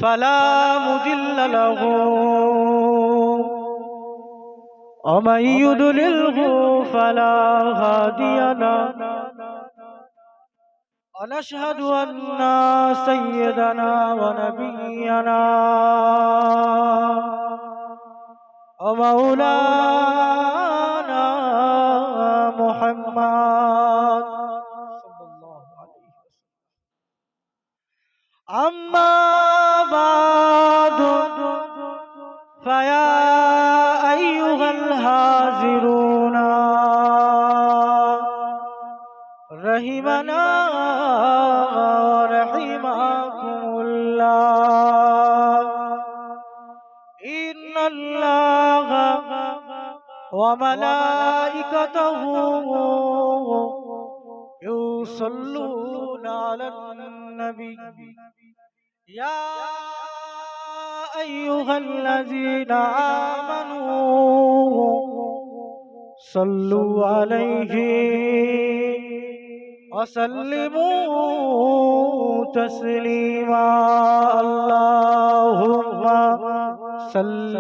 فلا مضل له ومن يضلله فلا هادي له ونشهد أن سيدنا ونبينا ومولانا محمد صلى الله عليه وسلم. أما بعد فيا أيها الحاضرون رحمنا ورحمكم الله. إن الله وملائكته يصلون على النبي يا أيها الذين آمنوا صلوا عليه وسلموا تسليما. اللهم صل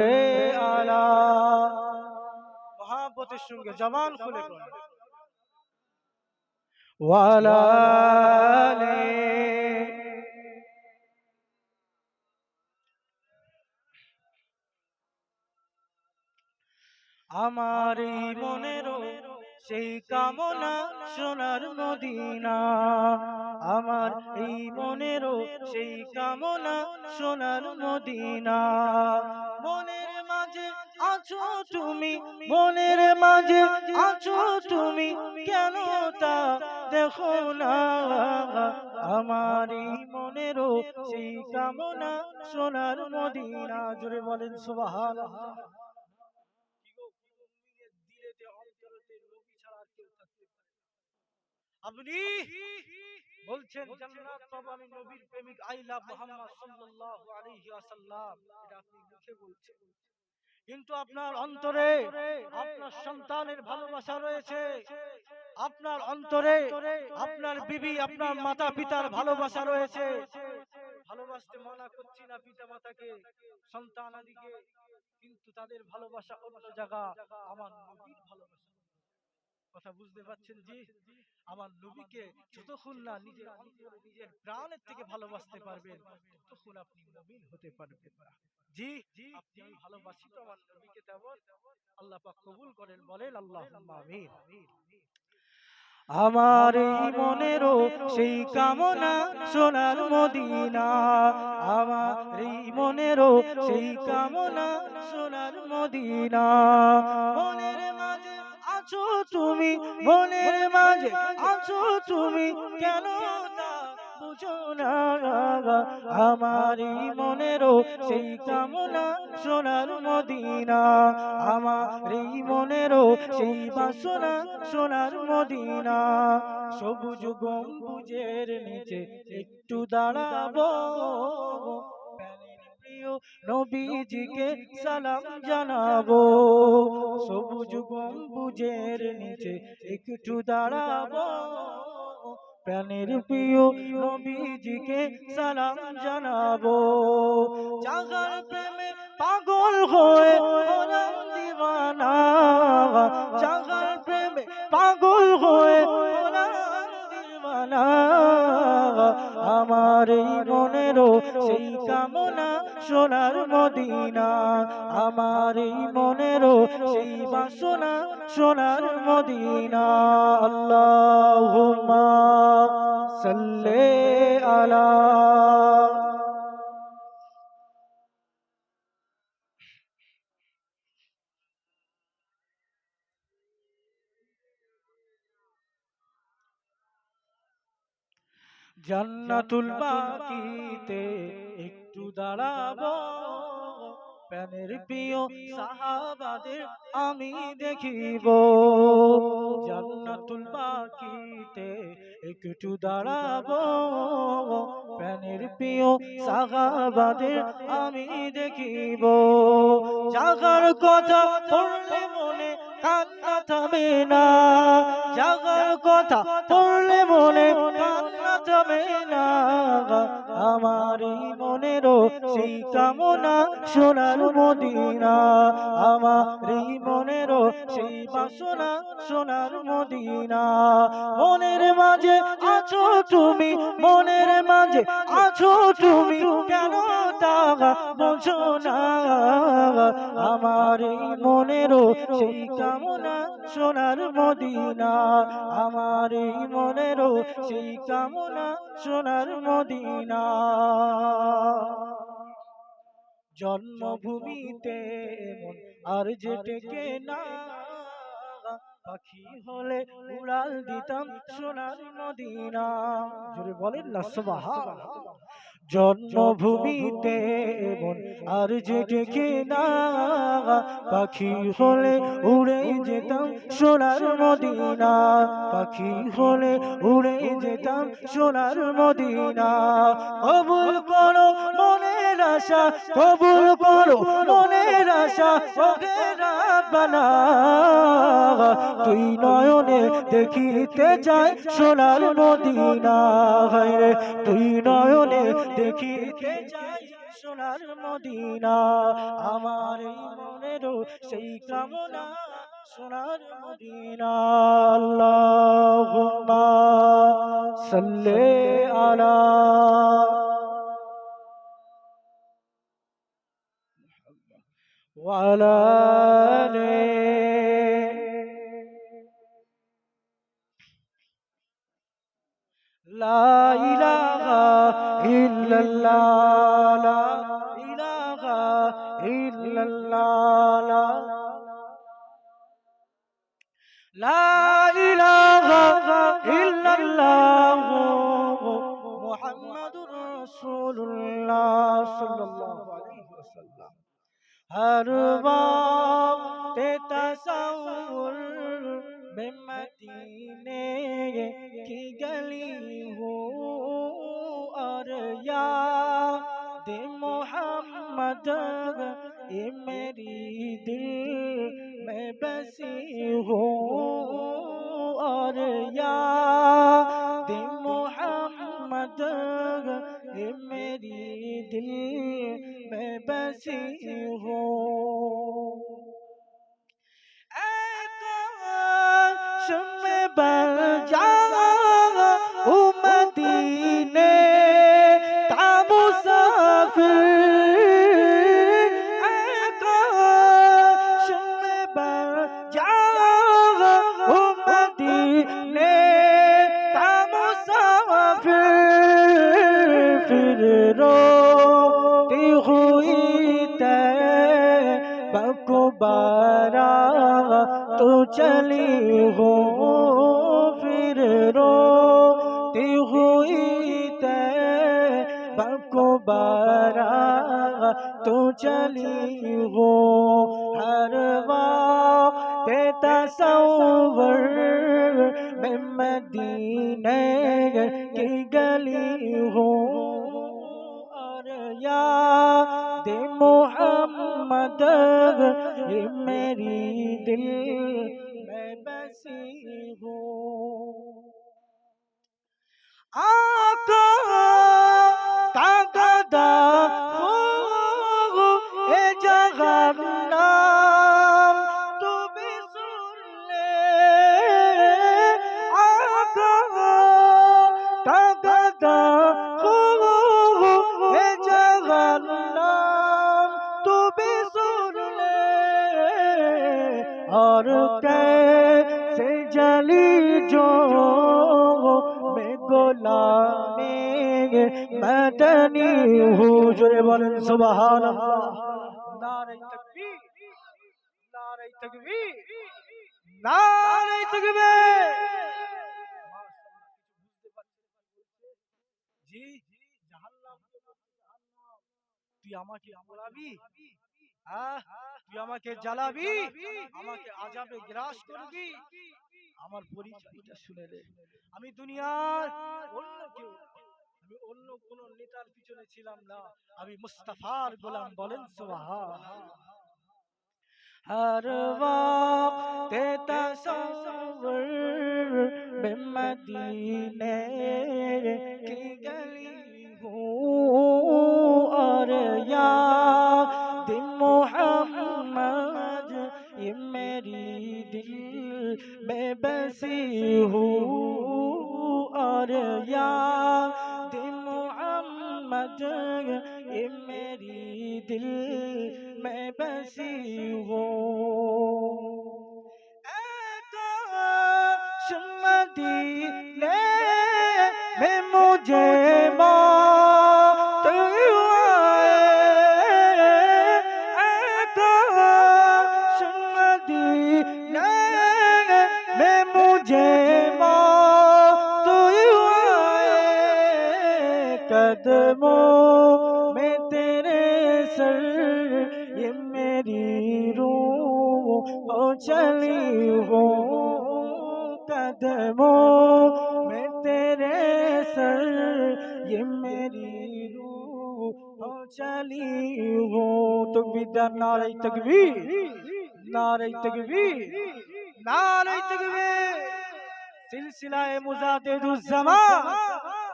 على মহাব্বতের সঙ্গে জবান খুলে পড়ুন ওয়ালা আলি। আমার এই মনেরও সেই কামনা সোনার মদিনা, আমার এই মনেরও সেই কামনা সোনার মদিনা। মনের মাঝে আছো তুমি, মনের মাঝে আছো তুমি, কেন তা দেখো না। আমার এই মনেরও সেই কামনা সোনার মদিনা। জোরে বলেন সুবহানাল্লাহ। আপনি বলছেন জান্নাত পাবো আমি নবীর প্রেমিক, আই লাভ মুহাম্মদ সাল্লাল্লাহু আলাইহি ওয়াসাল্লাম, এটা আপনি মুখে বলছেন, কিন্তু আপনার অন্তরে আপনার সন্তানের ভালোবাসা রয়েছে, আপনার অন্তরে আপনার বিবি আপনার মাতা পিতার ভালোবাসা রয়েছে। ভালোবাসতে মানা করছি না পিতা মাতাকে, সন্তান আদিকে, কিন্তু তাদের ভালোবাসা অন্য জায়গা, আমার নবীর ভালোবাসা। কথা বুঝতে পারছেন জি? আমার নবীকে যতক্ষণ না নিজের অন্তরে নিজের প্রাণের থেকে ভালোবাসতে পারবেন ততক্ষণ আপনি মুমিন হতে পারবেন না। জি, আপনি ভালোবাসি তো আমার নবীকে, তেমন আল্লাহ পাক কবুল করেন, বলেন আল্লাহুম্মা আমিন। আমার এই মনেরও সেই কামনা সোনার মদিনা, আমার এই মনেরও সেই কামনা সোনার মদিনা। মনের মাঝে আছো তুমি, মনের মাঝে আছো তুমি, কেন তা বুঝো না। আমার এই মনেরও সেই কামনা সোনার মদিনা, আমার এই মনেরও সেই বাসনা সোনার মদিনা। সবুজ গম্বুজের নিচে একটু দাঁড়াবো, প্রিয় নবীজিকে সালাম জানাবো। সবুজ গম্বুজের নিচে একটু দাঁড়াবো, প্রাণের প্রিয় নবীজিকে সালাম জানাবো। জাগার প্রেমে পাগল হয়ে হলাম দিওয়ানা, জাগার প্রেমে পাগল হয়ে হলাম দিওয়ানা। আমার এই মনেরও সেই কামনা সোনার মদিনা, আমার এই মনেরও সেই বাসনা সোনার মদিনা। আল্লাহুম্মা সাল্লি আলা। জান্নাতুল বাকিতে একটু দাঁড়াবো, প্রাণের প্রিয় সাহাবাদের আমি দেখিব। জান্নাতুল বাকিতে একটু দাঁড়াবো, প্রাণের প্রিয় সাহাবাদের আমি দেখিব। জাগার কথা পড়লে মনে কান্না থামে না, জাগার কথা পড়লে মনে কান্না থামে না। আমার এই মনেরও সেই কামনা সোনার মদিনা, আমার এই মনেরও সেই বাসনা সোনার মদিনা। মনের মাঝে আছো তুমি, মনের মাঝে আছো তুমি, কেন তা বোঝো না? আমার এই মনেরও সেই কামনা সোনার মদিনা, আমার এই মনেরও সেই কামনা সোনার মদিনা। জন্মভূমিতে মন আর যে টেকে না, পাখি হলে উড়াল দিতাম সোনার মদিনা। জোরে বলেন না সুবহানাল্লাহ। জন্মভূমিতে মন আর যে টেকে না, পাখি হলে উড়ে যেতাম সোনার মদিনা, পাখি হলে উড়ে যেতাম সোনার মদিনা। কবুল করো মনের আশা, কবুল করো মনের আশা, ওহে রাব্বানা। তুই নয়নে দেখিতে চাই সোনার মদিনা, হায়রে তুই নয়নে দেখিতে চাই সোনার মদিনা। আমার এই মনেরও সেই কামনা সোনার মদিনা। আল্লাহুম্মা সাল্লি আলা ওয়া আলা আলি। লা ইলাহা ইল্লাল্লাহ, লা ইলাহা ইল্লাল্লাহ, লা ইলাহা ইল্লাল্লাহ, মুহাম্মাদুর রাসূলুল্লাহ সাল্লাল্লাহু আলাইহি ওয়াসাল্লাম। हर वक्त तसव्वुर में मदीने की गली हूँ, और याद मोहम्मद ये मेरी दिल में बसी हूँ, और याद मोहम्मद ये मेरी दिल में बसी हूँ। आकाश में बन जाऊं मदीने का मुसाफिर, आकाश में बन जाऊं मदीने का मुसाफिर, फिर रोती हुई तैबा को बारात तो चली हो, फिर रोती हुई तैबा को बारात तो चली हो। हर वक्त तसव्वुर में मदीने की गली हो, और याद मोहम्मद ये मेरी दिल में बसी हो। आका का गदा हो ए जहन्नम, तू भी सुन ले। आका का गदा हो ए जहन्नम, तू भी सुन ले। और कैसे जली जो में गोलामे मदनी हूँ। जोरे बोलें सुबहानल्लाह। नारे तकबीर, नारे तकबीर, नारे तकबीर। জি জাহান্নাম, তুই আমাকে পোড়াবি, তুই আমাকে জ্বালাবি, আমাকে আযাবে গ্রাস করবি। আমার পরিচয়টা শুনে নে, আমি দুনিয়ার অন্য কেউ, আমি অন্য কোন নেতার পিছনে ছিলাম না, আমি মুস্তাফার গোলাম। বলেন সুবহানাল্লাহ। हर वक्त तसव्वुर में मदीने की गली हूँ, मैं बसी हूँ और याद मोहम्मद ये मेरी दिल में बसी हूँ। काश मदीने में मुझे मौत आए, काश मदीने में मुझे मौत आए, कदमों में तेरे सर ये मेरी रूह हो चली हो, कदमों में तेरे सर ये मेरी रूह हो चली हो। तकबीर, नारे तकबीर, नारे तकबीर, नारे तकबीर। सिलसिलाए मुजादिदुज़्ज़मान,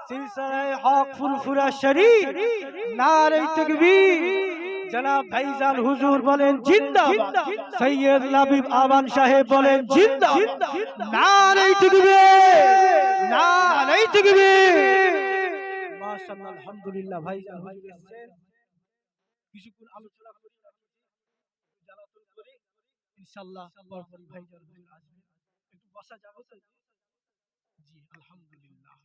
सिलसिलाए हक फुरफुरा शरीफ, नारे तकबीर। जनाब भाईजान हुजूर बोलें जिंदाबाद, सैयद लाबिब आवान साहेब बोलें जिंदाबाद, नारे तकबीर, नारे तकबीर। माशाअल्लाह, अल्हम्दुलिल्लाह। भाईजान हुजूर এসেছেন, কিছুক্ষণ আলোচনা করি, জালাতুল করি, ইনশাআল্লাহ পরপর ভাইজান হুজুর আসবেন। একটু বসা যাবে তো? জি আলহামদুলিল্লাহ,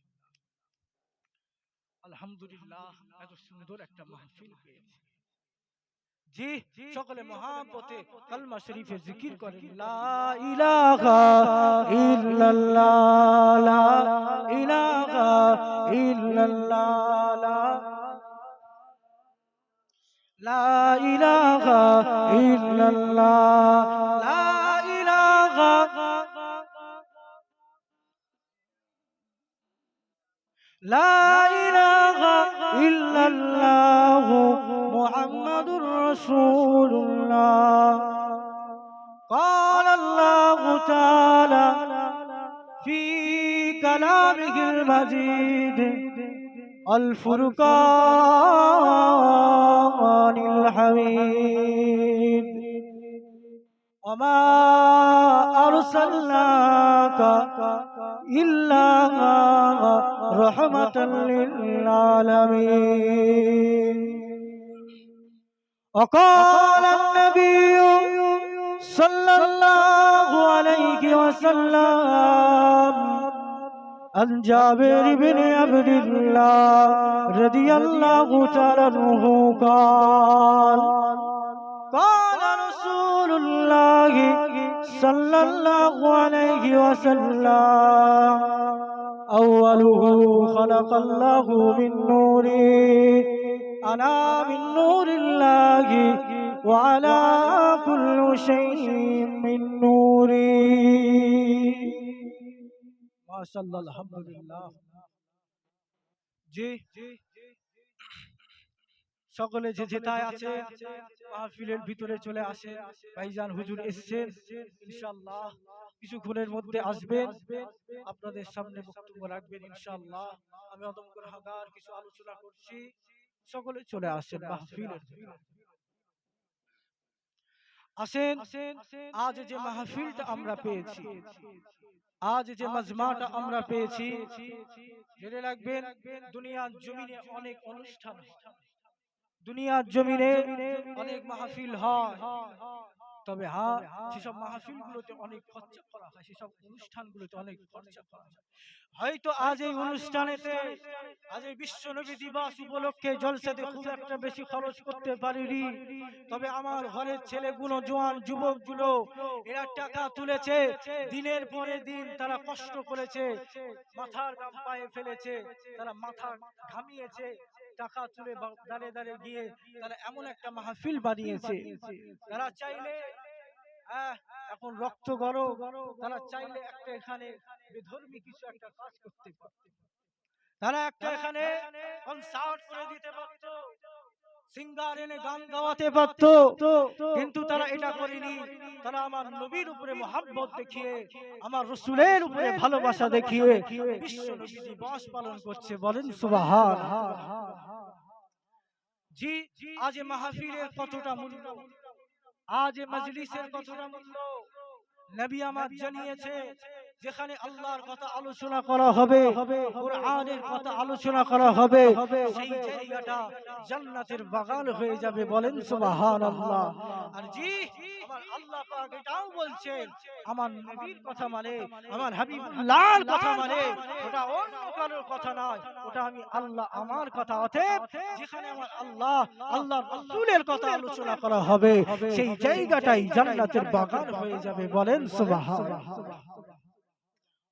আলহামদুলিল্লাহ। এত সুন্দর একটা মাহফিল পেয়েছি। জি সকলে মহাব্বতে কালমা শরীফে জিকির করেন, লা ইলাহা ইল্লাল্লাহ, লা ইলাহা ইল্লাল্লাহ, লা ইলাহা ইল্লাল্লাহ, লা ইলাহা লা ইলাহা ইল্লাল্লাহ মুহাম্মাদুর রাসূলুল্লাহ। قال الله تعالى في كلامه المجيد الفرقان الحميد وما أرسلناك إلا رحمة للعالمين. وقال النبي صلى الله عليه وسلم عن جابر بن عبد الله رضي الله تعالى عنه قال قال رسول الله صلى الله عليه وسلم أوله خلق الله من نوره أنا من نور الله وعلى كل شيء من نوره. ما شاء الله, الحمدلله. জি সকলে যে যেটায় আছে মাহফিলের ভিতরে চলে আসে। ভাইজান হুজুর এসেছেন, ইনশাআল্লাহ কিছুক্ষণের মধ্যে আসবেন, আপনাদের সামনে বক্তব্য রাখবেন ইনশাআল্লাহ। আমি অদম করে হাগার কিছু আলোচনা করছি, সকলে চলে আসেন মাহফিলের। আসেন, আজ যে মাহফিলটা আমরা পেয়েছি, আজ যে মাজমাটা আমরা পেয়েছি, জেনে রাখবেন দুনিয়ার জমিনে অনেক অনুষ্ঠান হয়, দুনিয়ার জমিনে অনেক মাহফিল হয়, তবে হ্যাঁ সেসব মাহফিলগুলোতে অনেক খরচা করা হয়, সেসব অনুষ্ঠানগুলোতে অনেক খরচা করা হয়। হয়তো আজ এই অনুষ্ঠানেতে, আজ এই বিশ্ব নবী দিবস উপলক্ষে জলসাতে খুব একটা বেশি খরচ করতে পারিনি, তবে আমার ঘরের ছেলেগুলো, জোয়ান যুবকগুলো, এরা টাকা তুলেছে, দিনের পরে দিন তারা কষ্ট করেছে, মাথার ঘাম পায়ে ফেলেছে, তারা মাথা ঘামিয়েছে, টাকা তুলে দাঁড়ে দাঁড়ে গিয়ে তারা এমন একটা মাহফিল বানিয়েছে। তারা চাইলে এখন রক্ত গরম, তারা চাইলে একটা এখানে বেধর্মী কিছু একটা কাজ করতে পারত, তারা একটা এখানে কনসার্ট করে দিতে পারত, সিঙ্গার এনে গান গাওয়াতে পারত, কিন্তু তারা এটা করেনি। তারা আমার নবীর উপরে মহব্বত দেখিয়ে, আমার রাসূলের উপরে ভালোবাসা দেখিয়ে বিশ্ব নবী দিবস পালন করছে। বলেন সুবহানাল্লাহ। জি আজ মাহফিলের কতটা মূল্য, আজ মজলিসের কতটা মূল্য, নবী আমার জানিয়েছে যেখানে আল্লাহর কথা আলোচনা করা হবে, কোরআনের কথা আলোচনা করা হবে, সেই জায়গাটা জান্নাতের বাগান হয়ে যাবে। বলেন সুবহানাল্লাহ। আর জি, আমার আল্লাহ পাক এটাও বলছেন, আমার নবীর কথা মানে, আমার হাবিবুল্লাহর কথা মানে, ওটা অন্য কারোর কথা নয়, ওটা আমি আল্লাহ আমার কথা। অতএব যেখানে আমার আল্লাহ, আল্লাহর রাসূলের কথা আলোচনা করা হবে, সেই জায়গাটাই জান্নাতের বাগান হয়ে যাবে। বলেন সুবহানাল্লাহ।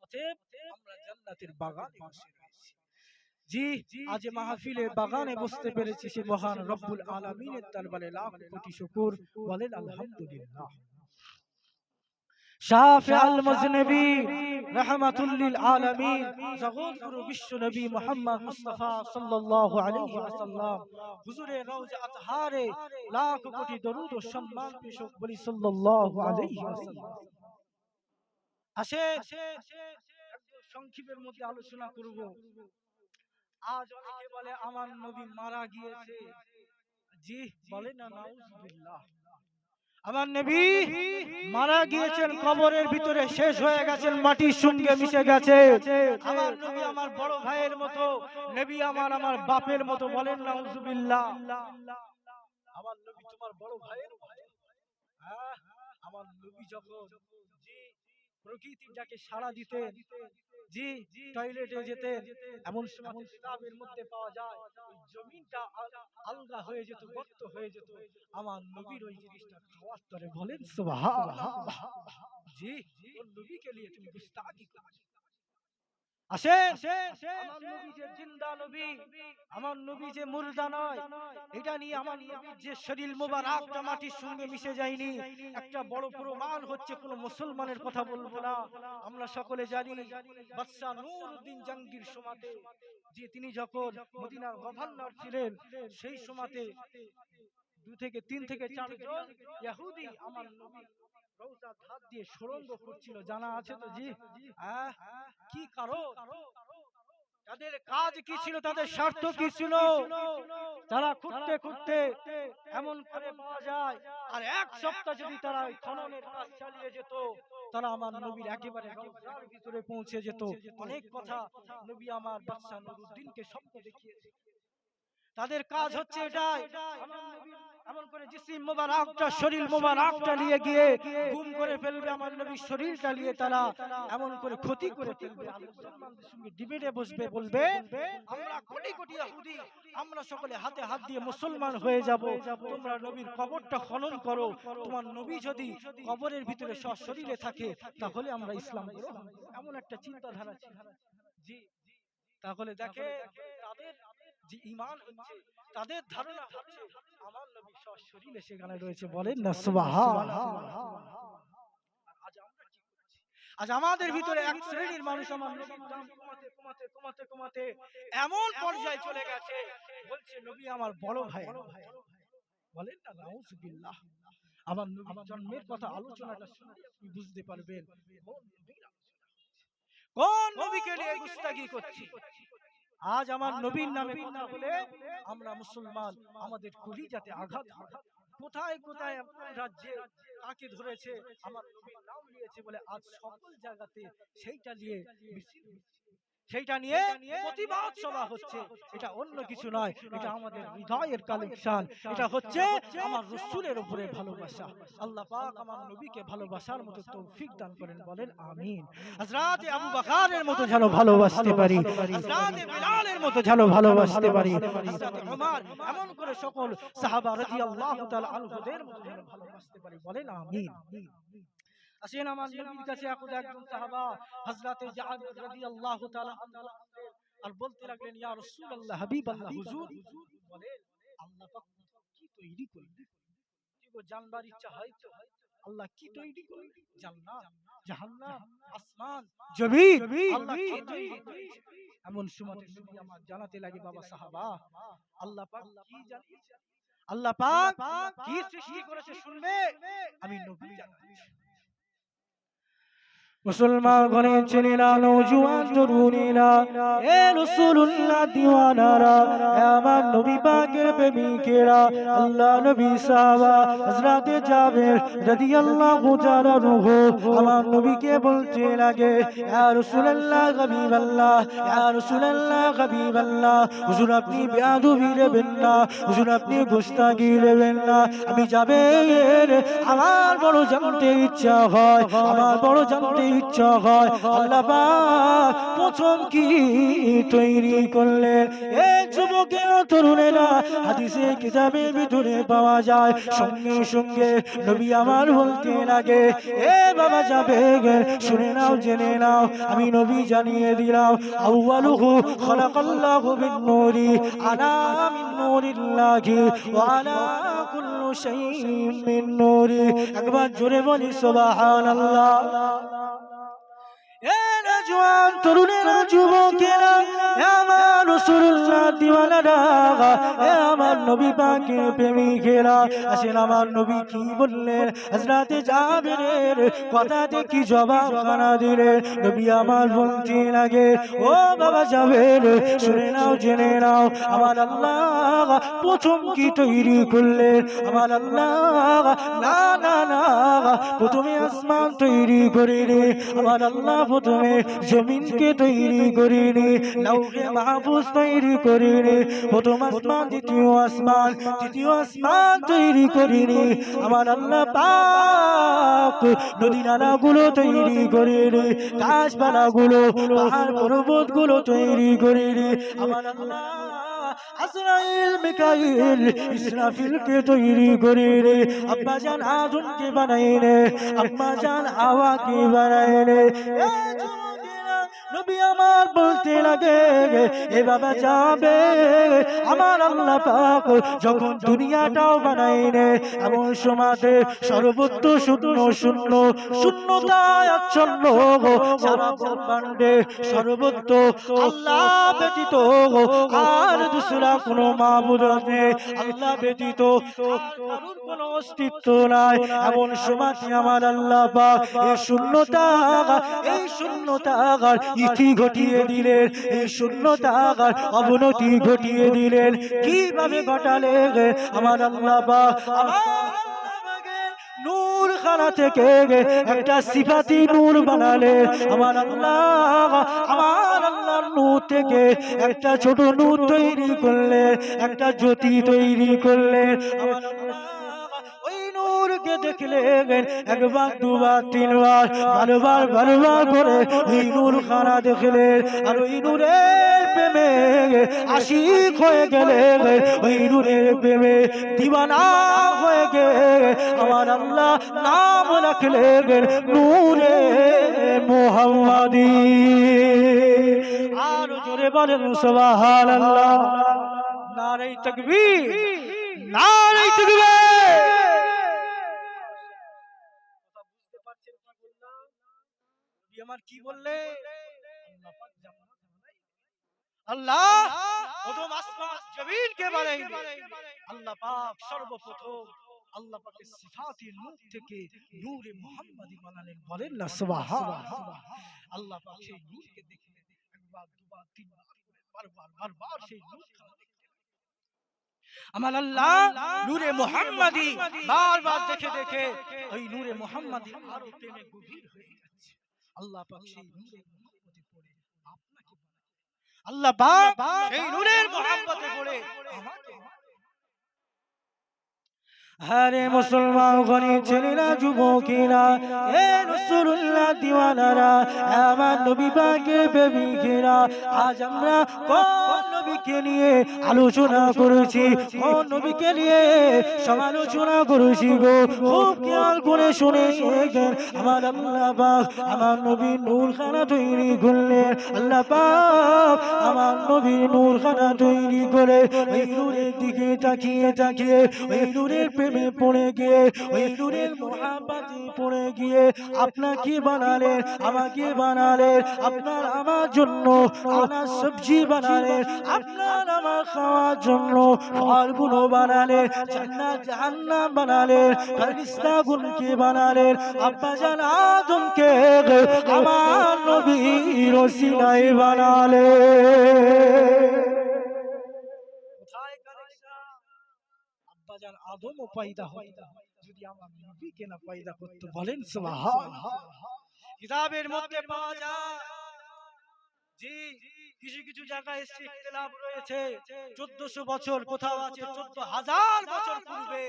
অতএব আমরা জান্নাতের বাগানে বসে রয়েছি। জি, আজ মাহফিলে বাগানে বসতে পেরেছি, সে মহান রব্বুল আলামিনের দরবারে লাখ কোটি শুকর। বলেন আলহামদুলিল্লাহ। শাফিউল মুজনিবি রাহমাতুল লিল আলামিন, জগৎ গুরু বিশ্ব নবী মুহাম্মদ মুস্তাফা সাল্লাল্লাহু আলাইহি ওয়াসাল্লাম হুজুরে রওজা আতহারে লাখ কোটি দরুদ ও সম্মান পেশ বলি সাল্লাল্লাহু আলাইহি ওয়াসাল্লাম। আসেন একদম সংক্ষেপের মধ্যে আলোচনা করব। আজ অনেকে বলে আমার নবী মারা গিয়েছে। জি, বলে না, নাউজুবিল্লাহ। আমার নবী মারা গিয়েছেন, কবরের ভিতরে শেষ হয়ে গেছেন, মাটির সঙ্গে মিশে গেছে। আমার নবী আমার বড় ভাইয়ের মতো, নবী আমার বাপের মতো। বলেন নাউজুবিল্লাহ। আমার নবী তোমার বড় ভাইয়ের মতো। হ্যাঁ, আমার নবী যখন জি প্রকৃতির যাকে সাড়া দিতেন, জি টয়লেটে যেতেন, এমন সময় কিতাবের মধ্যে পাওয়া যায় ওই জমিনটা আলগা হয়ে যেত, গর্ত হয়ে যেত, আমার নবীর ওই জিনিসটা খাওয়ার তরে। বলেন সুবহানাল্লাহ। জি, ওর নবীকে নিয়ে তুমি গুস্তাখি করছো। আসেন, আমার নবী যে জিন্দা নবী, আমার নবী যে মুর্দা নয়, এটা নিয়ে আমার নবীর যে শরীর মোবারকটা মাটির সঙ্গে মিশে যায়নি, একটা বড় প্রমাণ হচ্ছে। কোন মুসলমানের কথা বলবো না, আমরা সকলে জানি বাদশা নূরউদ্দিন জাহাঙ্গীর সময়তে, যে তিনি যখন মদিনার গভর্নর ছিলেন, সেই সময়তে 2 থেকে 3 থেকে 4 জন ইহুদি আমার নবী রওজার ধার দিয়ে সুড়ঙ্গ করছিল। জানা আছে তো? জি, কি কারণ? তাদের কাজ কি ছিল, তাদের স্বার্থ কি ছিল? তারা খুঁড়তে খুঁড়তে এমন করে পাওয়া যায়, আর 1 সপ্তাহ যদি তারা ওই খননের কাজ চালিয়ে যেত, তারা আমার নবীর একেবারে রওজার ভিতরে পৌঁছে যেত। অনেক কথা নবী আমার বাদশা নূরউদ্দিনকে স্বপ্ন দেখিয়েছে। তাদের কাজ হচ্ছে এটাই, আমার নবীর এমন করে জিসিম মোবারকটা, শরীর মোবারকটা নিয়ে গিয়ে গুম করে ফেলবে, আমার নবীর শরীরটা নিয়ে তারা এমন করে ক্ষতি করে ফেলবে। আর মুসলমানদের সঙ্গে ডিবেটে বসবে, বলবে আমরা কোটি কোটি ইহুদি, আমরা সকলে হাতে হাত দিয়ে মুসলমান হয়ে যাব, তোমরা নবীর কবরটা খনন করো, তোমার নবী যদি কবরের ভিতরে সশরীরে থাকে তাহলে আমরা ইসলাম গ্রহণ করব। এমন একটা চিন্তাধারা ছিল। জি, তাহলে দেখে তাদের যে ঈমান হচ্ছে, তাদের ধারণা হচ্ছে আমার নবী সশরীরে সেখানে রয়েছে। বলেন না সুবহানাল্লাহ। আজ আমরা কি করছি? আজ আমাদের ভিতরে এক শ্রেণীর মানুষ আমার নবীর দাম কমাতে কমাতে কমাতে কমাতে এমন পর্যায়ে চলে গেছে, বলছে নবী আমার বড় ভাই। বলেন না নাউজুবিল্লাহ। আমার নবীর জন্মের কথা আলোচনাটা শুনলে আপনি বুঝতে পারবেন কোন নবীর আলোচনা হচ্ছে, কোন নবীকে নিয়ে গুস্তাখি করছি। আজ আমার নবীর নামে কথা বলে আমরা মুসলমান, আমাদের কলিজাতে আঘাত হয়। কোথায় কোথায় আপনার রাজ্যে কাকে ধরেছে, আমার নবীর নাম নিয়েছে বলে আজ সকল জায়গাতে সেইটা নিয়ে মিছিল হচ্ছে, সেইটা নিয়ে প্রতিবাদ সভা হচ্ছে। এটা অন্য কিছু নয়, এটা আমাদের হৃদয়ের কালেকশন। এটা হচ্ছে আমার রাসূলের উপরে ভালোবাসা। আল্লাহ পাক আমার নবীকে ভালোবাসার মতো তৌফিক দান করেন। বলেন আমিন। হযরত আবু বকরের মতো যেন ভালোবাসতে পারি, হযরত বিলালের মতো যেন ভালোবাসতে পারি, হযরত ওমর, এমন করে সকল সাহাবা রাদিয়াল্লাহু তাআলা আনহুদের মতো যেন ভালোবাসতে পারি। বলেন আমিন। আসেন আমার নবীর কাছে এখন একজন সাহাবা হযরতে জাবের রাদিয়াল্লাহু তাআলা আনহু আর বলতে লাগলেন, ইয়া রাসূলুল্লাহ, হাবিবাল্লাহ, হুজুর বলেন আল্লাহ পাক কি তৈরি করলেন? কি গো, জানবার ইচ্ছা হয় তো? আল্লাহ কি তৈরি করলেন? জান্নাত, জাহান্নাম, আসমান, জমিন, আল্লাহ কি তৈরি করেছে? এমন সময় নবী আমার জানাতে লাগে, বাবা সাহাবা, আল্লাহ পাক কি জানিয়েছে, আল্লাহ পাক কি সৃষ্টি করেছে শুনবে? আমি নবী জানাচ্ছি। মুসলমান ঘরে ছেলেরা নওজোয়ান তরুণীরা এ রাসূলুল্লাহ দিওয়ানারা এ আমার নবী পাকের প্রেমিকেরা আল্লাহ নবী সাহাবা হযরত জাবের রাদিয়াল্লাহু তাআলা আনহু আমার নবীকে বলতে লাগে ইয়া রাসূলুল্লাহ হাবিবাল্লাহ ইয়া রাসূলুল্লাহ হাবিবাল্লাহ হুজুর আপনি বেয়াদবি নেবেন না হুজুর আপনি গোশতাগি নেবেন না আমি জাবের আমার বড় জানতে ইচ্ছা হয় আমার বড় জানতে ইচ্ছা হয় আল্লাহ পাক প্রথম কি তৈরি করলেন এই যুবকেরা তরুণেরা হাদিসে কিতাবের ভিতরে পাওয়া যায় সঙ্গে সঙ্গে নবী আমার বলতে লাগে এ বাবা যাবে শুনে নাও জেনে নাও আমি নবী জানিয়ে দিলাম আউয়ালুহু খালাকাল্লাহু মিন নূরি আলা মিন নূরিল্লাহি ওয়া আলা কুল্লু শাইইন মিন নূরি একবার জোরে বলি সুবহানাল্লাহ জওয়ান তরুণেরা যুবকেরা আমার রাসূলুল্লাহ দিওয়ানারা আমার নবী পাকের প্রেমিকেরা আসেন আমার নবী কি বললেন হযরত জাবেরের কথাতে কি জবাব খানা দিলেন নবী আমার বলতে লাগে ও বাবা জাবের শুনে নাও জেনে নাও আমার আল্লাহ প্রথম কি তৈরি করলেন আমার আল্লাহ না না না প্রথমে আসমান তৈরি করেনি আমার আল্লাহ প্রথমে জমিনকে তৈরি করেনি লাউহে মাহফুজ তৈরি করেনি প্রথম আসমান দ্বিতীয় আসমান তৃতীয় আসমান তৈরি করেনি আমার আল্লাহ পাক নদী নালাগুলো তৈরি করেনি গাছপালাগুলো পাহাড় পর্বতগুলো তৈরি করেনি আমার আল্লাহ আজরাইল মিকাইল ইসরাফিলকে তৈরি করে রে আব্বা জান আদমকে বানায় রে আম্মা জান হাওয়াকে বানায় রে নবী আমার বলতে লাগে এ বাবা যাবে আমার আল্লাহ পাক যখন দুনিয়াটাও বানাইনে এমন সমাজে সর্বত্র শূন্য শূন্য শূন্যতায় আচ্ছন্ন সারা ব্রহ্মাণ্ডে সর্বত্র আল্লাহ ব্যতীত আর দুসরা কোনো মাবুদ নেই আল্লাহ ব্যতীত কারোর কোনো অস্তিত্ব নাই এমন সমাজে আমার আল্লাহ পাক এই শূন্যতার ইতি ঘটিয়ে দিলেন এই শূন্যতার অবনতি ঘটিয়ে দিলেন কিভাবে ঘটালেন আমার আল্লাহ পাক নূর খানা থেকে একটা সিফাতি নূর বানালেন আমার আল্লাহ নূর থেকে একটা ছোট নূর তৈরি করলেন একটা জ্যোতি তৈরি করলেন আমার আল্লাহ কে দেখলে একবার দুবার তিনবার বারবার করে ওই নূর খানা দেখলে আর ওই নূরের প্রেমে আশিক হয়ে গেলে ওই নূরের প্রেমে দিওয়ানা হয়ে গেলে আমার আল্লাহ নাম রাখলে নূরে মুহাম্মাদি আর জোরে বলেন সুবহানাল্লাহ নারে তাকবীর নারে তাকবীর আমার কি বললে আল্লাহ প্রথম আসমান জমিনকে বানাইলেন আল্লাহ পাক সর্বপ্রথম আল্লাহ পাকের সিফাতের নূর থেকে নূরে মুহাম্মাদি বানালেন বলেন না সুবহানাল্লাহ আল্লাহ পাক সেই নূরকে দেখলেন একবার দুবার তিনবার বারবার সেই নূর আমার আল্লাহ নূরে মুহাম্মাদি বারবার দেখে দেখে ওই নূরে মুহাম্মাদি আরো প্রেমে গভীর হয়ে যাচ্ছে আল্লাহ পাক সেই নূরে মুহাম্মাদে পড়ে আপনাকে আল্লাহ পাক সেই নূরের মুহাম্মাদে পড়ে আমাকে হরে মুসলমান গনি ছেলেরা যুবকেরা এ রাসূলুল্লাহ দিওয়ানারা আমার নবী পাকের প্রেমিকেরা আজ আমরা কোন নবীকে নিয়ে আলোচনা করেছি কোন নবীকে নিয়ে সমালোচনা করেছি গো খুব খেয়াল করে শুনে আমার আল্লাহ পাক আমার নবী নূরখানা তৈরি করলেন আল্লাহ পাক আমার নবী নূরখানা তৈরি করে ওই নূরের দিকে তাকিয়ে ওই নূরের প্রেমে পড়ে গিয়ে, ওই নূরের মোহাব্বতে পড়ে গিয়ে আপনাকে বানালেন, আমাকে বানালেন, আপনার আমার জন্য আনাজ সবজি বানালেন, আপনার আমার খাওয়ার জন্য ফলগুলো বানালেন, জান্নাত জাহান্নাম বানালেন, ফেরেশতাগুনকে বানালেন, আব্বাজান আদমকে আমার নবীর ওসিলায় বানালেন। কোথায় কানেকশন? আব্বাজান আদমও পয়দা হতো যদি আমার নবীকে না পয়দা করতে, বলেন সুবহানাল্লাহ। কিতাবের মধ্যে পাওয়া যায় জি, কিছু কিছু জায়গায় ইখতিলাফ রয়েছে, 1400 বছর, কোথাও আছে 14000 বছর পূর্বে,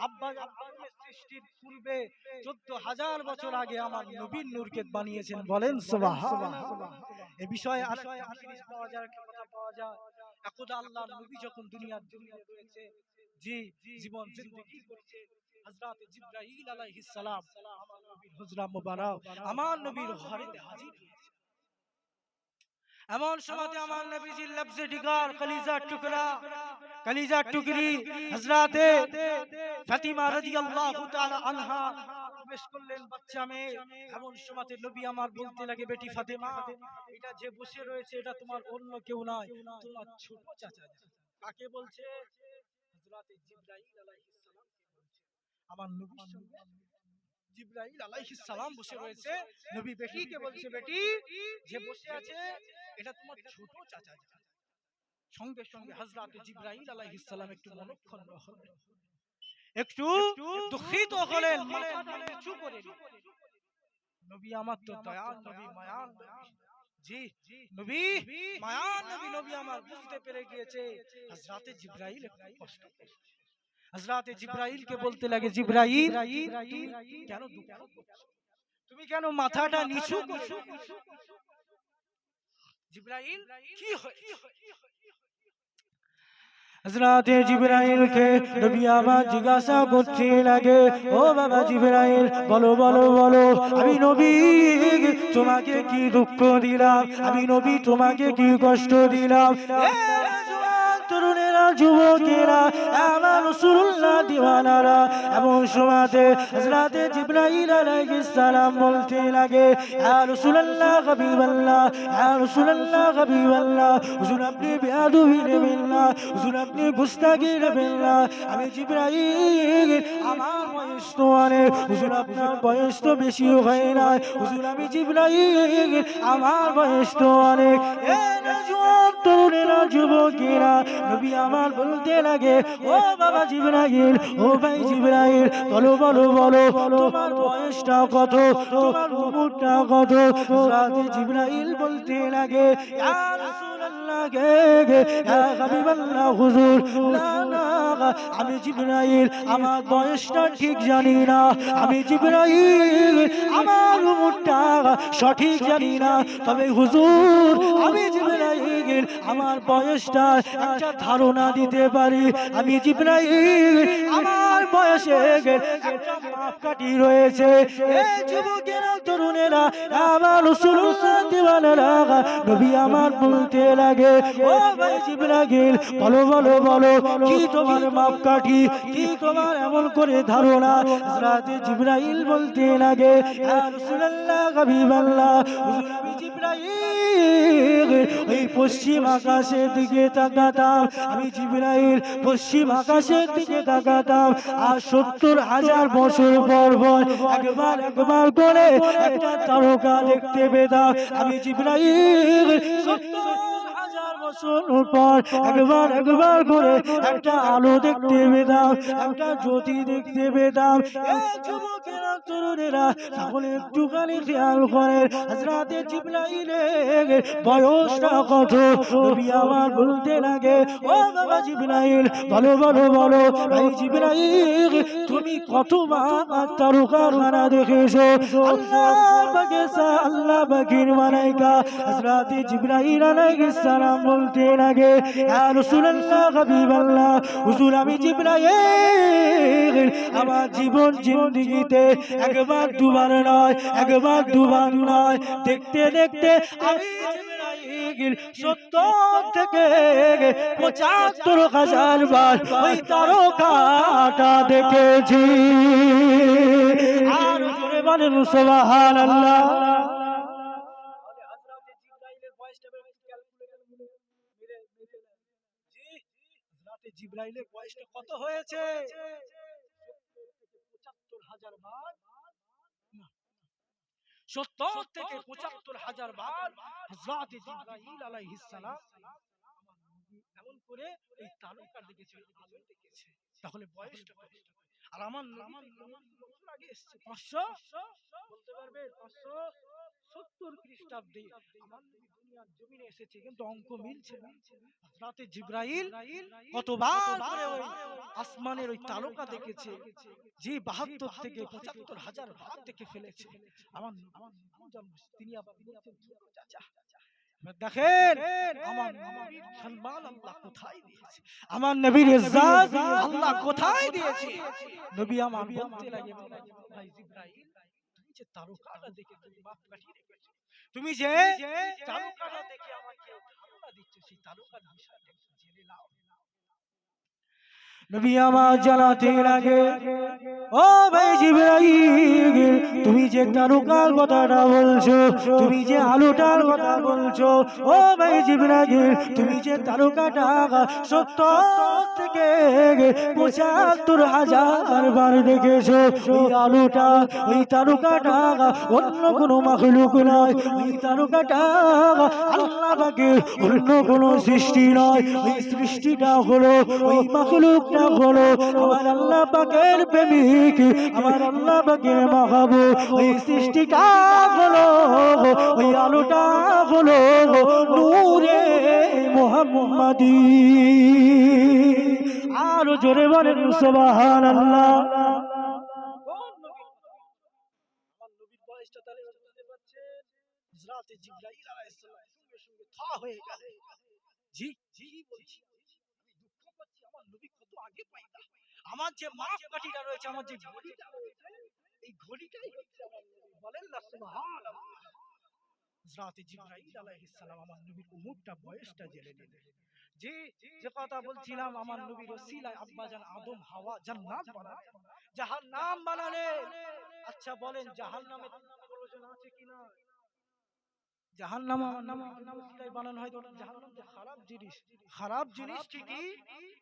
আব্বাজান আদমের সৃষ্টির পূর্বে 14000 বছর আগে আমার নবীর নূরকে বানিয়েছেন, বলেন সুবহানাল্লাহ। এই বিষয়ে আরেকটা জিনিস পাওয়া যায়, একটা কথা পাওয়া যায়, একদা আল্লাহর নবী যখন দুনিয়ায় রয়েছে, জি, জীবন জিন্দেগি করেছে, হযরত জিবরাইল আলাইহিস সালাম আমার নবীর হুজরা মুবারক আমার নবীর ঘরেতে হাজির হয়েছে। এমন সময় আমার নবীজির লবজে ডিগার, কলিজার টুকরা, কলিজার টুকরি হযরতে ফাতিমা রাদিয়াল্লাহু তাআলা আনহা প্রবেশ করলেন, বাচ্চা মেয়ে। এমন সময় নবী আমার বলতে লাগে, বেটি ফাতেমা, এটা যে বসে রয়েছে এটা তোমার অন্য কেউ নয়, তোমার ছোট চাচা। কাকে বলছে? হযরতে জিবরাইল আলাইহিস সালামকে বলছে। আমার নবীর সঙ্গে জিবরাইল আলাইহিস সালাম বসে রয়েছে, নবী বেটিকে বলছে, বেটি যে বসে আছে এটা তোমার ছোট চাচা। সঙ্গে সঙ্গে হযরত জিবরাইল আলাইহিস সালাম একটু মনক্ষুণ্ণ হলেন, একটু দুঃখিত হলেন, মাথা নিচু করে নিলেন। নবী আমার তো দয়াল নবী, মায়ার নবী, জি নবী মায়ার নবী, নবী আমার বুঝতে পেরে গিয়েছে হযরত জিবরাইল একটু কষ্ট পেয়েছে। হযরত জিবরাইলকে বলতে লাগে, জিবরাইল তুমি কেন দুঃখ করছো, তুমি কেন মাথাটা নিচু করছো? জিবরাইল কি হয়েছে? হযরত জিবরাইলকে নবী আমার জিজ্ঞাসা করতে লাগে, ও বাবা জিবরাইল, বলো বলো বলো, আমি নবী তোমাকে কি দুঃখ দিলাম, আমি নবী তোমাকে কি কষ্ট দিলাম? তরুণেরা, যুবকেরা, আমার রাসূলুল্লাহ দিওয়ানারা, এমন সময়তে হযরত জিবরাইল আলাইহিস সালাম বলতে লাগে, ইয়া রাসূলুল্লাহ হাবিবাল্লাহ, ইয়া রাসূলুল্লাহ হাবিবাল্লাহ, হুজুর আপনি বেয়াদবি নেবেন না, হুজুর আপনি গুস্তাখি নেবেন না, আমি জিবরাইল, আমার বয়স তো অনেক, হুজুর আপনার বয়স তো বেশি হয় না, হুজুর আমি জিবরাইল, আমার বয়স তো অনেক। তরুণেরা, যুবকেরা, নবী আমার বলতে লাগে, ও বাবা জিবরাইল, ও ভাই জিবরাইল, বলো বলো বলো, তোমার বয়সটা কত, তোমার উমরটা কত? হযরত জিবরাইল বলতে লাগে, ইয়া রাসূলুল্লাহ গে ইয়া হাবিবাল্লাহ, হুজুর না না, আমি জিবরাইল আমার বয়সটা ঠিক জানি না, আমি জিবরাইল আমার উমরটা সঠিক জানি না, তবে হুজুর আমি জিবরাইল আমার বয়সটা একটা ধারণা দিতে পারি, আমি জিবরাইল আমার বয়সে একটা মাপকাঠি রয়েছে। এই যুবকেরা, তরুণেরা, আমার রাসূলুল্লাহ দিওয়ানারা, নবী আমার বলতে লাগে, ও ভাই জিবরাইল, বলো বলো বলো, কি তোমার মাপকাঠি, কি তোমার এমন করে ধারণা? হযরত জিবরাইল বলতে লাগে, ইয়া রাসূলুল্লাহ হাবিবাল্লাহ, হুজুর আমি জিবরাইল ওই পশ্চিম আকাশের দিকে তাকাতাম, আমি জিবরাইল পশ্চিম আকাশের দিকে তাকাতাম, আর 70,000 বছর পর পর একবার একবার করে একটা তারকা দেখতে পেতাম, আমি জিবরাইল 70,000 বছর পর একবার একবার করে একটা আলো দেখতে পেতাম, একটা জ্যোতি দেখতে পেতাম। এই যুবকেরা, তরুণেরা, তাহলে একটুখানি খেয়াল করেন হযরত জিবরাইলের বয়সটা কত? নবী আমার বলতে লাগে, ও বাবা জিবরাইল, বলো বলো বলো, ভাই জিবরাইল তুমি কতবার তারকাখানা দেখেছো? আল্লাহ বাগেসা, আল্লাহ বাগির মালাইকা হযরত জিবরাইল আলাইহিস সালাম বলতে লাগে, ইয়া রাসূলুল্লাহ হাবিবাল্লাহ, হুজুর আমি জিবরাইল আমার জীবন জিন্দেগিতে একবার দুবার নয়, একবার দুবার নয়, দেখতে দেখতে আমি জিবরাইল 70 থেকে 75,000 বার ওই তারকাটা দেখেছি। আর জোরে বলেন সুবহানাল্লাহ। জিবরাইলের বয়সটা কত হয়েছে? 70,000 বার, 70 থেকে 75,000 বার হযরত জিবরাইল আলাইহিস সালাম এমন করে এই তারকার দেখেছে, আলো দেখেছে। তাহলে বয়সটা কত? আর আমার নবী বছর আগে এসেছে 500, বলতে পারবে 570 খ্রিস্টাব্দে আমার নবী দুনিয়ার জমিনে এসেছে, কিন্তু অঙ্ক মিলছে না। হযরত জিবরাইল কতবার করে ওই আসমানের ওই তারকা দেখেছে? জি 72 থেকে 75,000 বার দেখে ফেলেছে। আমার তিনি আবার বলছেন চাচা দেখেন আমার নবীর সম্মান আল্লাহ কোথায় দিয়েছে, আমার নবীর ইজ্জত আল্লাহ কোথায় দিয়েছে। নবী আমার বলতে লাগে ভাই জিবরাইল তুমি যে তারকাটা দেখে তুমি মাপকাঠি রেখেছো, তুমি যে তারকাটা দেখে আমাকে ধারণা দিচ্ছ, সেই তারকার বিষয়টা জেনে নাও। নবী আমার জানাতে লাগে ও ভাই জিবরাইল তুমি যে তারকার কথাটা বলছো, তুমি যে আলোটার কথা বলছো, ও ভাই জিবরাইল তুমি যে তারকাটা 70 থেকে 75,000 বার দেখেছো, ওই আলোটা ওই তারকাটা অন্য কোনো মাখলুক নয়, ওই তারকাটা আল্লাহ পাকের অন্য কোনো সৃষ্টি নয়, ওই সৃষ্টিটা হলো ওই মাখলুকটা হলো আমার আল্লাহ পাকের প্রেমিক, আমার আল্লাহ পাকের মাহবুব। ওই সৃষ্টিটা হলো ওই আলোটা হলো নূরে মুহাম্মাদি। আর জোরে বলেন সুবহানাল্লাহ। আমার নবীর বয়সটা তাহলে বুঝতে পারছেন? হযরত জিবরাইল আলাইহিস সালাম সঙ্গে সঙ্গে থা হয়ে গেল। জি জি বলছি, আমি দুঃখ পাচ্ছি আমার নবী কত আগে পাইতা। আমার যে মাপকাঠিটা রয়েছে, আমার যে ঘড়িটা রয়েছে, এই ঘড়িটাই হচ্ছে আমার নবী। বলেন না সুবহানাল্লাহ। হযরত জিবরাইল আলাইহিস সালাম আমার নবীর উম্মতটা বয়সটা জেনে নিলেন। জি যে কথা বলছিলাম, আমার নবীর ওসিলায় আব্বাজান আদম হাওয়া জান্নাত বানালেন, জাহান্নাম বানালেন। আচ্ছা বলেন জাহান্নামের প্রয়োজন আছে কিনা? জাহান্নাম ওসিলায় বানানো হয়, জাহান্নাম যে খারাপ জিনিস, খারাপ জিনিস ঠিকই,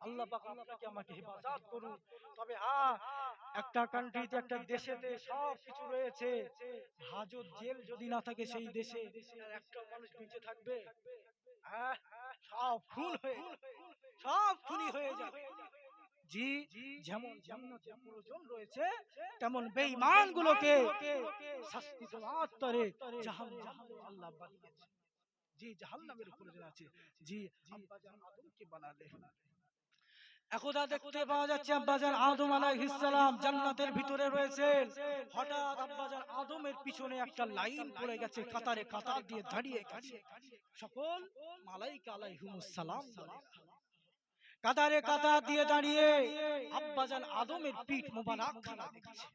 আল্লাহ পাক আপনাকে আমাকে হেফাজত করুন। তবে হ্যাঁ, একটা কান্ট্রিতে একটা দেশেতে সব কিছু রয়েছে, হাজত জেল যদি না থাকে সেই দেশে একটা মানুষ বেঁচে থাকবে? সব খুন হয়ে সব খুনি হয়ে যাবে। জি যেমন জান্নাতের প্রয়োজন রয়েছে, তেমন বেঈমান গুলোকে শাস্তি দেওয়ার তরে জাহান্নাম আল্লাহ বানিয়েছে। জি জাহান্নামের প্রয়োজন আছে। জি আব্বাজান আদমকে বানালেন। একদা দেখতে পাওয়া যাচ্ছে আব্বাজান আদম আলাইহিস সালাম জান্নাতের ভিতরে রয়েছেন। হঠাৎ আব্বাজান আদমের পিছনে একটা লাইন পড়ে গেছে, কাতারে কাতার দিয়ে দাঁড়িয়ে গেছে সকল মালাইকা আলাইহিমুস সালাম বলে। কাতারে কাতার দিয়ে দাঁড়িয়ে আব্বাজান আদমের পিঠ মোবারক খানা দেখছে।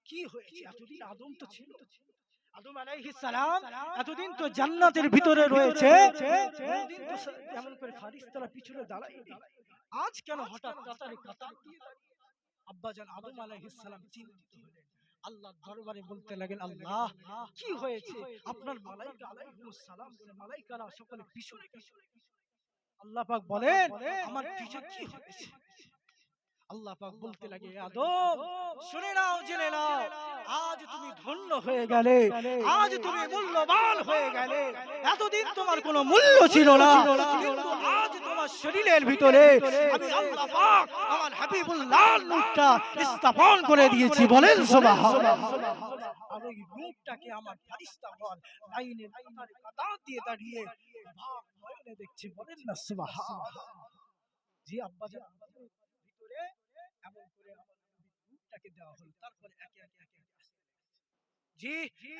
কি হয়েছে? এতদিন আদম তো ছিল, আদম আলাইহিস সালাম এতদিন তো জান্নাতের ভিতরে রয়েছে, কোনদিন তো এমন করে ফারিস্তারা পিছনে দাঁড়ায়নি, আজ কেন হঠাৎ কাতারে কাতার দিয়ে দাঁড়িয়ে? আব্বাজান আদম আলাইহিস সালাম চিন্তিত হলেন, আল্লাহর দরবারে বলতে লাগেন আল্লাহ কি হয়েছে? আপনার মালাইকা আলাইহিমুস সালাম বলে মালাইকারা সকলে পিছনে পিছনে। আল্লাহ পাক বলেন আমার পিছে কি হয়েছে? আল্লাহ পাক বলতে লাগে আদম শুনে নাও জেনে নাও, আজ তুমি ধন্য হয়ে গেলে, আজ তুমি মূল্যবান হয়ে গেলে। এতদিন তোমার কোনো মূল্য ছিল না, কিন্তু আজ তোমার শরীরের ভিতরে আমি আল্লাহ পাক আমার হাবিবুল্লাহ নূরটা স্থাপন করে দিয়েছি। বলেন সুবহানাল্লাহ। আর ওই নূরটাকে আমার ফেরেশতাগণ লাইনে কাতারে কাতার দিয়ে দাঁড়িয়ে ভাব নয়নে দেখছে। বলেন না সুবহানাল্লাহ। জি আব্বাজান ভিতরে এমন করে আমার নূরটাকে দেওয়া হলো, তারপরে একে একে একে জি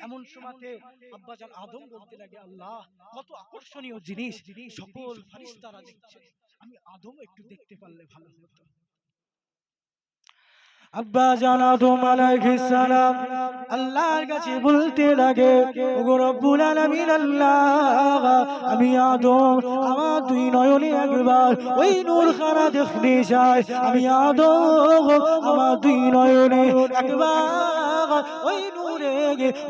এমন সময়তে আব্বাজান আদম বলতে লাগে আল্লাহ কত আকর্ষণীয় জিনিস সকল ফেরেশতারা দেখছে, আমি আদম একটু দেখতে পারলে ভালো হতো। আব্বা জান আদম আলাইহিস সালাম আল্লাহর কাছে বলতে লাগে, ওগো রব্বুল আলামিন আল্লাহ, আমি আদম আমার দুই নয়নে একবার ওই নূরখানা দেখতে চাই। আমি আদম আমার দুই নয়নে একবার ওই নূরে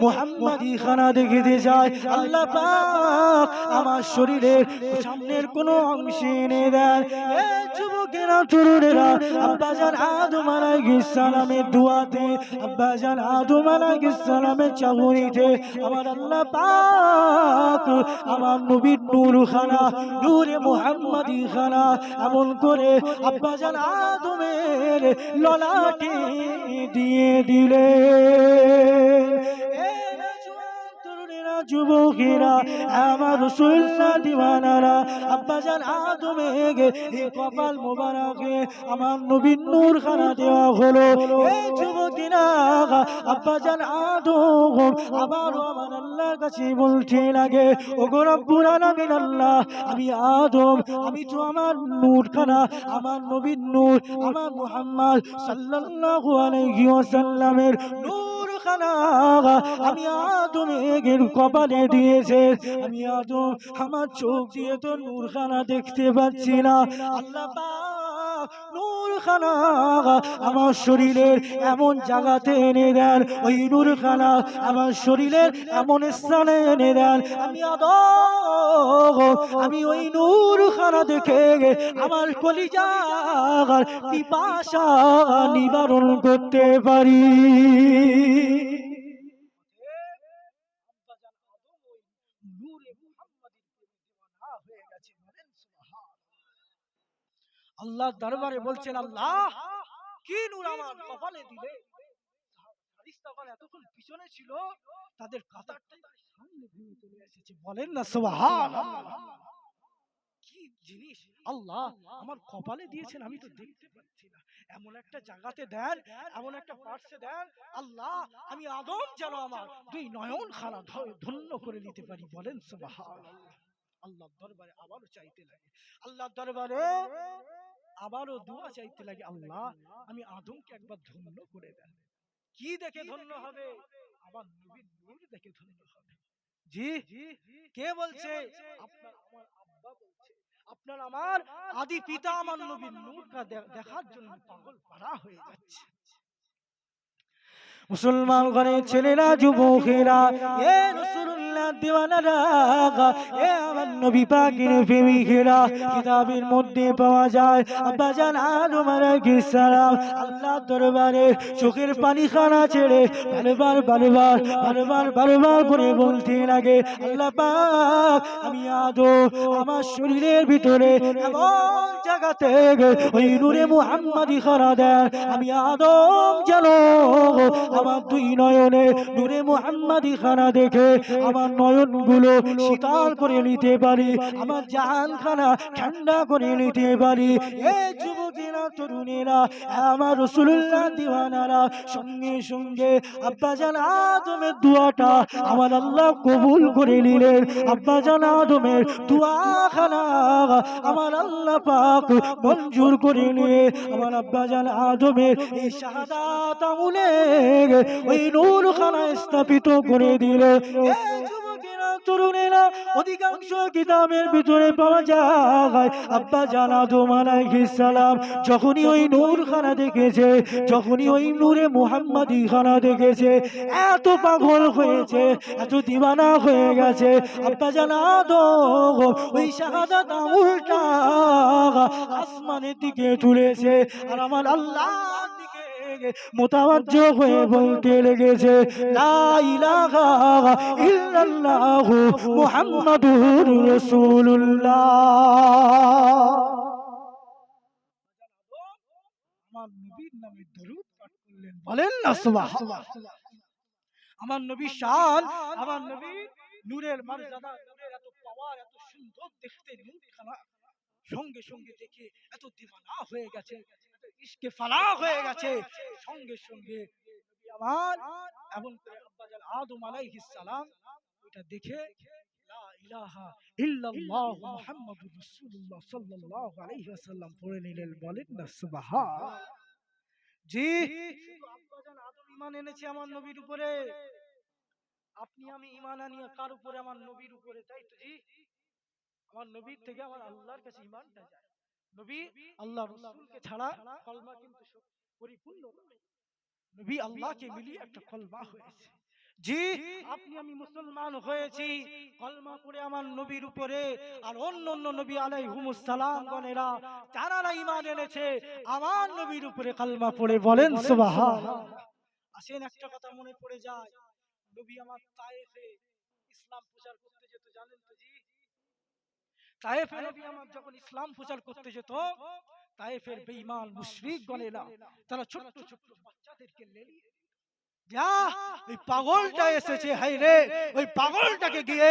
মুহাম্মাদি খানা দেখতে চাই। আল্লাহ পাক আমার শরীরের সামনের কোন অংশে এনে দেন। এ যুবকেরা তরুণেরা, আব্বাজান আদম আলাইহিস সালামের দুয়াতে, আব্বাজান আদম আলাইহিস সালামের চাহনিতে আমার আল্লাহ পাক আমার নবীর নূরখানা, নূরে মুহাম্মাদি খানা এমন করে আব্বাজান আদমের ললাটে দিয়ে দিলেন। যুবকেরা, আমার রাসূলুল্লাহ দিওয়ানারা, আব্বাজান আদমের এই কপাল মোবারকে আমার নবীর নূরখানা দেওয়া হলো। এই যুবকেরা, আব্বাজান আদম আবারও আমার আল্লাহর কাছে বলতে লাগে, ওগো রব্বুল আলামিন আল্লাহ, আমি আদম, আমি তো আমার নূরখানা, আমার নবীর নূর, আমার মুহাম্মদ সাল্লাল্লাহু আলাইহি ওয়াসাল্লামের নূরখানা আমি আদমের কপালে দিয়েছে। আমি আদম আমার চোখ দিয়ে তো নূরখানা দেখতে পাচ্ছি না। আল্লাহ পাক নূরখানা আমার শরীরের এমন জায়গাতে এনে দেন, ওই নূরখানা আমার শরীরের এমন স্থানে এনে দেন, আমি আদম আমি ওই নূরখানা দেখে আমার কলিজার পিপাসা নিবারণ করতে পারি। আল্লাহ দরবারে বলছেন, আল্লাহ কি নূর আমার কপালে দিলে। ফেরেশতাগণ এতক্ষণ পিছনে ছিল, তাদের কাতারটা সামনে ভেঙে চলে এসেছে। বলেন না সুবহানাল্লাহ। কি জিনিস আল্লাহ আমার কপালে দিয়েছেন, আমি তো দেখতে পাচ্ছি না। এমন একটা জায়গাতে দেন, এমন একটা পার্শ্বে দেন আল্লাহ, আমি আদম যেন আমার দুই নয়ন খানা ধন্য করে নিতে পারি। বলেন সুবহানাল্লাহ। আল্লাহর দরবারে আবারও চাইতে লাগে, আল্লাহর দরবারে আবারও দোয়া চাইতে লাগে, আল্লাহ আমি আদমকে একবার ধন্য করে দেন। কি দেখে ধন্য হবে? আমার নবীর নূর দেখে ধন্য হবে। জি, কে বলছে? আপনার আমার আব্বা বলছে। আপনার আমার আদি পিতা আমার নবীর নূরটা দেখার জন্য পাগল পারা হয়ে যাচ্ছে। মুসলমান ঘরের ছেলেরা, যুবকেরা, এ রাসূলুল্লাহ দিওয়ানারা, এ আমার নবী পাকের প্রেমিকেরা, কিতাবের মধ্যে পাওয়া যায় আব্বাজান আদম আলাইহিস সালাম আল্লাহর দরবারে চোখের পানি খানা ছেড়ে বারবার করে বলতে লাগে, আল্লাহ পাক আমি আদম আমার শরীরের ভিতরে এমন জায়গাতে ওই নূরে মুহাম্মাদি খানা দেন, আমি আদম যেন আমার দুই নয়নে নূরে মুহাম্মাদি খানা দেখে আমার নয়নগুলো শীতল করে নিতে পারি, আমার জাহানখানা ঠান্ডা করে নিতে পারি। এই যুবকেরা, তরুণেরা, আমার রাসূলুল্লাহ দিওয়ানারা, সঙ্গে সঙ্গে আব্বাজান আদমের দোয়াটা আমার আল্লাহ কবুল করে নিলেন। আব্বাজান আদমের দোয়াখানা আমার আল্লাহ পাক মঞ্জুর করে নিয়ে আমার আব্বাজান আদমের এই শাহাদাত আমলে ওই নূরখানা স্থাপিত করে দিল। যুবকেরা, তরুণেরা, অধিকাংশ কিতাবের ভিতরে পাওয়া যায় আব্বাজান আদম আলাইহিস সালাম যখনই ওই নূরখানা দেখেছে, যখনই ওই নূরে মুহাম্মাদি খানা দেখেছে, এত পাগল হয়েছে, এত দিওয়ানা হয়ে গেছে। আব্বাজান আদম ওই শাহাদাত আঙুলটা আসমানের দিকে তুলেছে আর আমার আল্লাহর দিকে মুতাওয়াজ্জো হয়ে বলতে লেগেছে, লা ইলাহা ইল্লাল্লাহু মুহাম্মাদুর রাসূলুল্লাহ। আমার নবীর নামে দরুদ পাঠ করলেন। বলেন না সুবহানাল্লাহ। আমার নবী শান, আমার নবী নূরের মর্যাদা, নূরের এত পাওয়ার, এত সুন্দর দেখতে নূরখানা সঙ্গে সঙ্গে দেখে এত দিওয়ানা হয়ে গেছে, এত ইশকে ফালা হয়ে গেছে। সঙ্গে সঙ্গে নবী আমার এবং আব্বাজান আদম আলাইহিস সালাম এটা দেখে লা ইলাহা ইল্লাল্লাহ মুহাম্মাদুর রাসূলুল্লাহ সাল্লাল্লাহু আলাইহি ওয়াসাল্লাম পড়ে নিলেন। বলেন না সুবহানাল্লাহ। জি, শুধু আব্বাজান আদম ঈমান এনেছে আমার নবীর উপরে, আপনি আমি ঈমান আনি কার উপরে? আমার নবীর উপরে, তাই তো জি। আমার নবীর থেকে আমার আল্লাহর কাছে ঈমানটা যায়। নবী আল্লাহ রাসূলকে ছাড়া কলমা কিন্তু পরিপূর্ণ নয়। নবী আল্লাহকে মিলিয়ে একটা কলমা হয়েছে। জি, আপনি আমি মুসলমান হয়েছি কলমা পড়ে আমার নবীর উপরে, আর অন্য অন্য নবী আলাইহিমুস সালাম গণেরা তারা ঈমান এনেছে আমার নবীর উপরে কলমা পড়ে, বলেন সুবহানাল্লাহ। আসেন একটা কথা মনে পড়ে যায়, নবী আমার তায়েফে ইসলাম প্রচার করতে যেত, জানেন তো জি। তায়েফে নবী আমার যখন ইসলাম প্রচার করতে যেত, তায়েফের বেঈমান মুশরিক গণেরা তারা ছোট ছোট বাচ্চাদেরকে লেলিয়ে, যা ওই পাগলটা এসেছে, হাই রে ওই পাগলটাকে গিয়ে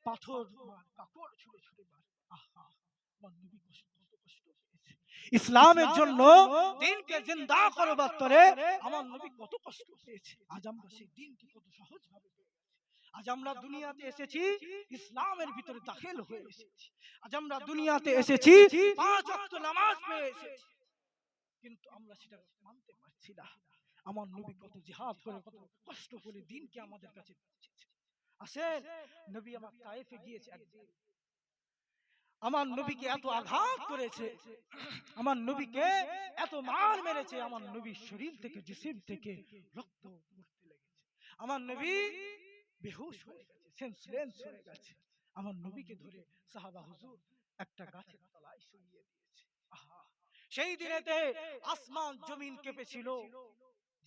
পাথর মার, কাপড় ছুঁড়ে ছুঁড়ে মার। আহা, আমার নবী কত কষ্ট পেয়েছে ইসলামের জন্য, দ্বীনকে জিন্দা করবার তরে আমার নবী কত কষ্ট পেয়েছে। আজ আমরা সেই দ্বীনকে কত সহজ ভাবে পেয়ে গেছি। আজ আমরা দুনিয়াতে এসেছি ইসলামের ভিতরে দাখিল হয়ে এসেছি। আজ আমরা দুনিয়াতে এসেছি 5 ওয়াক্ত নামাজ পেয়ে এসেছি, কিন্তু আমরা সেটা মানতে পারছি না। আমার নবী কত জিহাদ করে, কত কষ্ট করে দ্বীনকে আমাদের কাছে পৌঁছেছে। আসেন, নবী আমার তায়েফে গিয়েছে একদিন, আমার নবীকে এত আঘাত করেছে, আমার নবীকে এত মার মেরেছে, আমার নবীর শরীর থেকে জিসিম থেকে রক্ত পড়তে লেগেছে, আমার নবী বেহুশ হয়ে গেছে, সেন্সলেস হয়ে গেছে। আমার নবীকে ধরে সাহাবা হুজুর একটা গাছের তলায় শুইয়ে দিয়েছে। আহা, সেই দিনেতে আসমান জমিন কেঁপেছিল,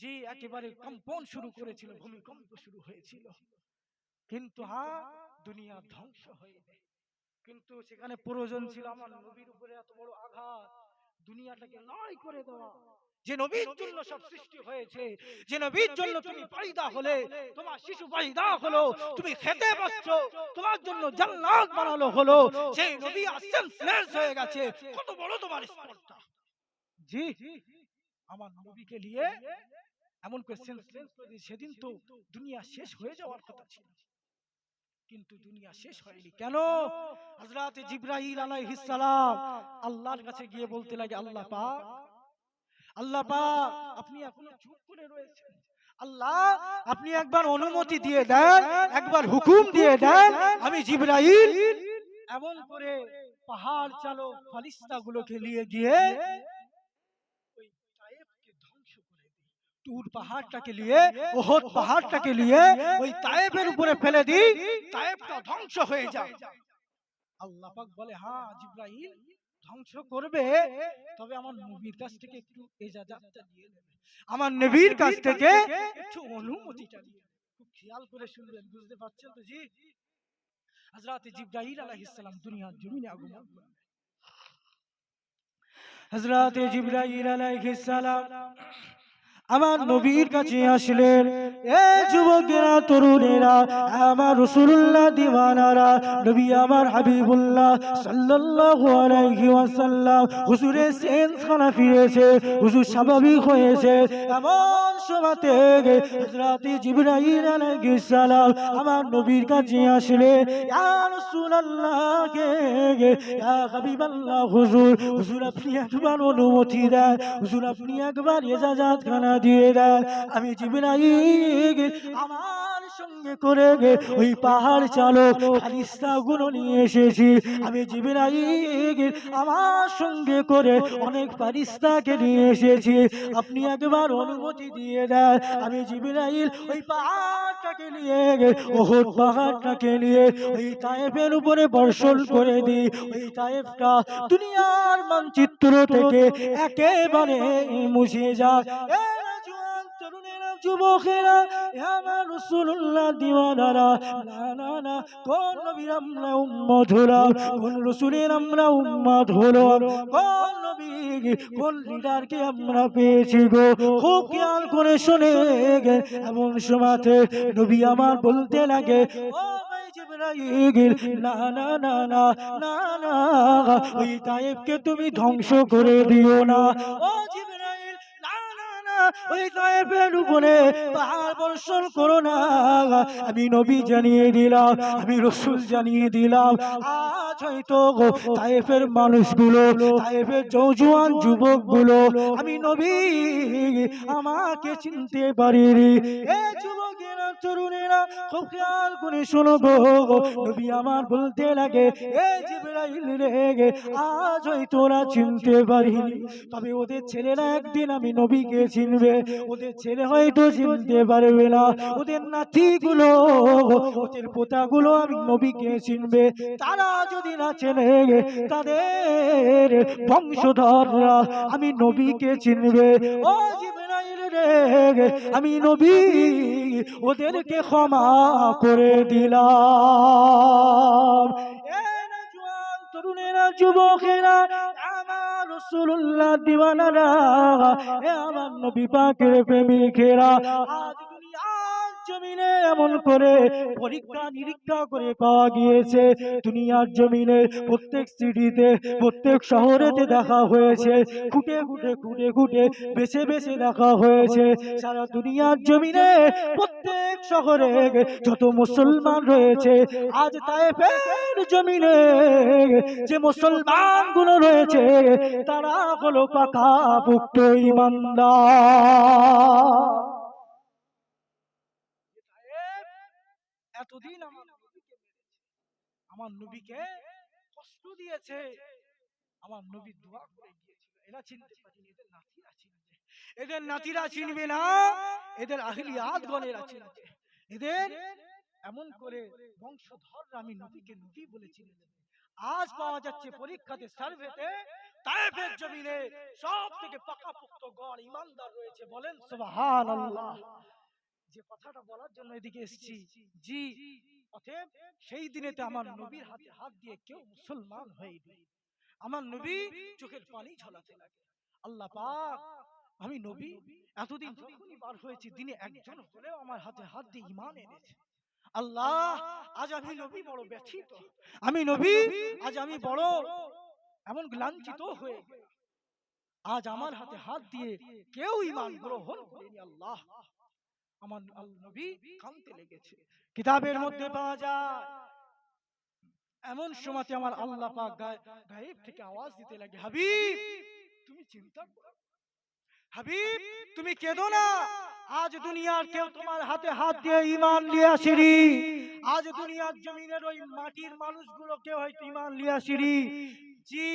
জি একেবারে কম্পন শুরু করেছিল, ভূমিকম্প শুরু হয়েছিল, কিন্তু দুনিয়া ধ্বংস হয়নি। কিন্তু সেখানে প্রয়োজন ছিল আমার নবীর উপরে এত বড় আঘাত, দুনিয়াটাকে লড়াই করে দেওয়া। যে নবীর জন্য সব সৃষ্টি হয়েছে, যে নবীর জন্য তুমি পয়দা হলে, তোমার শিশু পয়দা হলো, তুমি খেতে পাচ্ছ, তোমার জন্য জান্নাত বানালো হলো, সেই নবী আসছেন সেন্স হয়ে গেছে, কত বড় তোমার স্পর্ধা। জি, আমার নবীকে নিয়ে এমন করে সেন্স করে দিয়ে, সেদিন তো দুনিয়া শেষ হয়ে যাওয়ার কথা ছিল, কিন্তু দুনিয়া শেষ হয়নি। কেন? হযরত জিবরাইল আলাইহিস সালাম আল্লাহর কাছে গিয়ে বলতে লাগে, আল্লাহ পাক, আল্লাহ পাক আপনি এখনো চুপ করে রয়েছেন, আল্লাহ আপনি একবার অনুমতি দিয়ে দেন, একবার হুকুম দিয়ে দেন, আমি জিবরাইল এমন করে পাহাড় চালক ফারিস্তাগুলোকে নিয়ে গিয়ে ওই তায়েফকে ধ্বংস করে দিই, তুর পাহাড়টাকে নিয়ে, ওহদ পাহাড়টাকে নিয়ে ওই তায়েফের উপরে ফেলে দিই, তায়েফটা ধ্বংস হয়ে যায়। আল্লাহ পাক বলে, হ্যাঁ জিবরাইল ধ্বংস করবে, তবে আমার নবীর কাছ থেকে একটু ইজাজতটা নিয়ে নেবে, আমার নবীর কাছ থেকে একটু অনুমতিটা নিয়ে নেবে। খুব খেয়াল করে শুনবেন, বুঝতে পারছেন তো জি। হযরত জিবরাইল আলাইহিস সালাম দুনিয়ার জমিনে আগমন করেন। হযরত জিবরাইল আলাইহিস সালাম আমার নবীর কাছে আসলেন। এ যুবকেরা, তরুণেরা, আমার রাসূলুল্লাহ দিওয়ানারা, নবী আমার হাবিবুল্লাহ সাল্লাল্লাহু আলাইহি ওয়াসাল্লাম হুজুরের সেন্সখানা ফিরেছে, হুজুর স্বাভাবিক হয়েছে। এমন সময়তে হযরত জিবরাইল আলাইহিস সালাম আমার নবীর কাছে আসলেন। ইয়া রাসূলুল্লাহ গে, ইয়া হাবিবাল্লাহ, হুজুর, হুজুর আপনি একবার অনুমতি দেন, হুজুর আপনি একবার ইজাজত খানা দিয়ে দেন, আমি জিবরাইল আমার সঙ্গে করে ওই পাহাড় চালক ফারিস্তাগুলো নিয়ে এসেছি, আমি জিবরাইল আমার সঙ্গে করে অনেক ফারিস্তাকে নিয়ে এসেছি, আপনি একবার অনুমতি দিয়ে দেন, আমি জিবরাইল ওই পাহাড়টাকে নিয়ে, ওহদ পাহাড়টাকে নিয়ে ওই তায়েফের উপরে বর্ষণ করে দিই, ওই তায়েফটা দুনিয়ার মানচিত্র থেকে একেবারে মুছে যায়। তরুণেরা, যুবকেরা, আমার রাসূলুল্লাহ দিওয়ানারা, না না না, কোন নবীর আমরা উম্মত হলাম, কোন রাসূলের আমরা উম্মত হলাম, কোন নবী, কোন লিডারকে আমরা পেয়েছি গো, খুব খেয়াল করে শুনে গে। এমন সময়তে নবী আমার বলতে লাগে, ও ভাই জিবরাইল, না না না না না না, ওই তায়েফকে তুমি ধ্বংস করে দিও না, ও জিবরাইল, না না না ওই তায়েফের উপরে পাহাড় বর্ষণ করো না। আমি নবী জানিয়ে দিলাম, আমি রাসূল জানিয়ে দিলাম, আজ হয়তো তায়েফের মানুষগুলো, তায়েফের জওয়ান যুবকগুলো আমি নবী আমাকে চিনতে পারিনি। এ যুবকেরা, তরুণেরা, খুব খেয়াল করে শোনো গো। নবী আমার বলতে লাগে, এ জিবরাইল রে, আজ হয়তো ওরা চিনতে পারিনি, তবে ওদের ছেলেরা একদিন আমি নবীকে চিনবে। ওদের ছেলে হয়তো চিনতে পারবে না, ওদের নাতিগুলো, ওদের পোতাগুলো আমি নবীকে চিনবে। তারা যদি না চেনে, তাদের বংশধররা আমি নবীকে চিনবে। ও জিবরাইল রে, আমি নবী ওদেরকে ক্ষমা করে দিলাম। তরুণেরা, যুবকেরা, আমার রাসূলুল্লাহ দিওয়ানারা, আমার নবী পাকের প্রেমিকেরা, আজ দুনিয়ার জমিনে এমন করে পরীক্ষা নিরীক্ষা করে পাওয়া গিয়েছে, দুনিয়ার জমিনে প্রত্যেক সিটিতে, প্রত্যেক শহরেতে দেখা হয়েছে, খুঁটে খুঁটে খুঁটে খুঁটে বেছে বেছে দেখা হয়েছে। সারা দুনিয়ার জমিনে প্রত্যেক শহরে যত মুসলমান রয়েছে, আজ তায়েফের জমিনে যে মুসলমান গুলো রয়েছে, তারা হলো পাকা পুক্ত ঈমানদার। এতদিন আমার নবীকে কষ্ট দিয়েছে, আমার নবী দোয়া করে গিয়েছিল, এরা চিনতে পারেনি, এদের নাতিরা চিনবে, এদের নাতিরা চিনবে না, এদের আহলিয়াত গণেরা চিনবে, এদের এমন করে বংশধররা আমি নবীকে নবী বলে চিনেছে। আজ পাওয়া যাচ্ছে পরীক্ষাতে, সার্ভেতে, তায়েফের জমিনে সব থেকে পাকাপোক্ত গড় ঈমানদার রয়েছে, বলেন সুবহানাল্লাহ। যে কথাটা বলার জন্য এদিকে এসেছি, জি, অতএব সেই দিনেতে আমার নবীর হাতে হাত দিয়ে কেউ মুসলমান হয়নি। আমার নবী চোখের পানি ঝরাতে লাগে, আল্লাহ পাক, আমি নবী এতদিন যখনই বার হয়েছি, দিনে একজন হলেও আমার হাতে হাত দিয়ে ঈমান এনেছে। আল্লাহ, আজ আমি নবী বড় ব্যথিত, আমি নবী আজ আমি বড় এমন লাঞ্ছিত হয়ে গেল, আজ আমার হাতে হাত দিয়ে কেউ ঈমান গ্রহণ করেনি। আল্লাহ, আমার নবী কাঁদতে লেগেছে। কিতাবের মধ্যে পাওয়া যায়, এমন সময়তে আমার আল্লাহ পাক গায়েব থেকে আওয়াজ দিতে লাগে, হাবিব তুমি চিন্তা করো, হাবিব তুমি কেঁদো না, আজ দুনিয়ার কেউ তোমার হাতে হাত দিয়ে ঈমান নিয়ে আসেনি, আজ দুনিয়ার জমিনের ওই মাটির মানুষগুলো কেউ হয়তো ঈমান নিয়ে আসেনি। জি,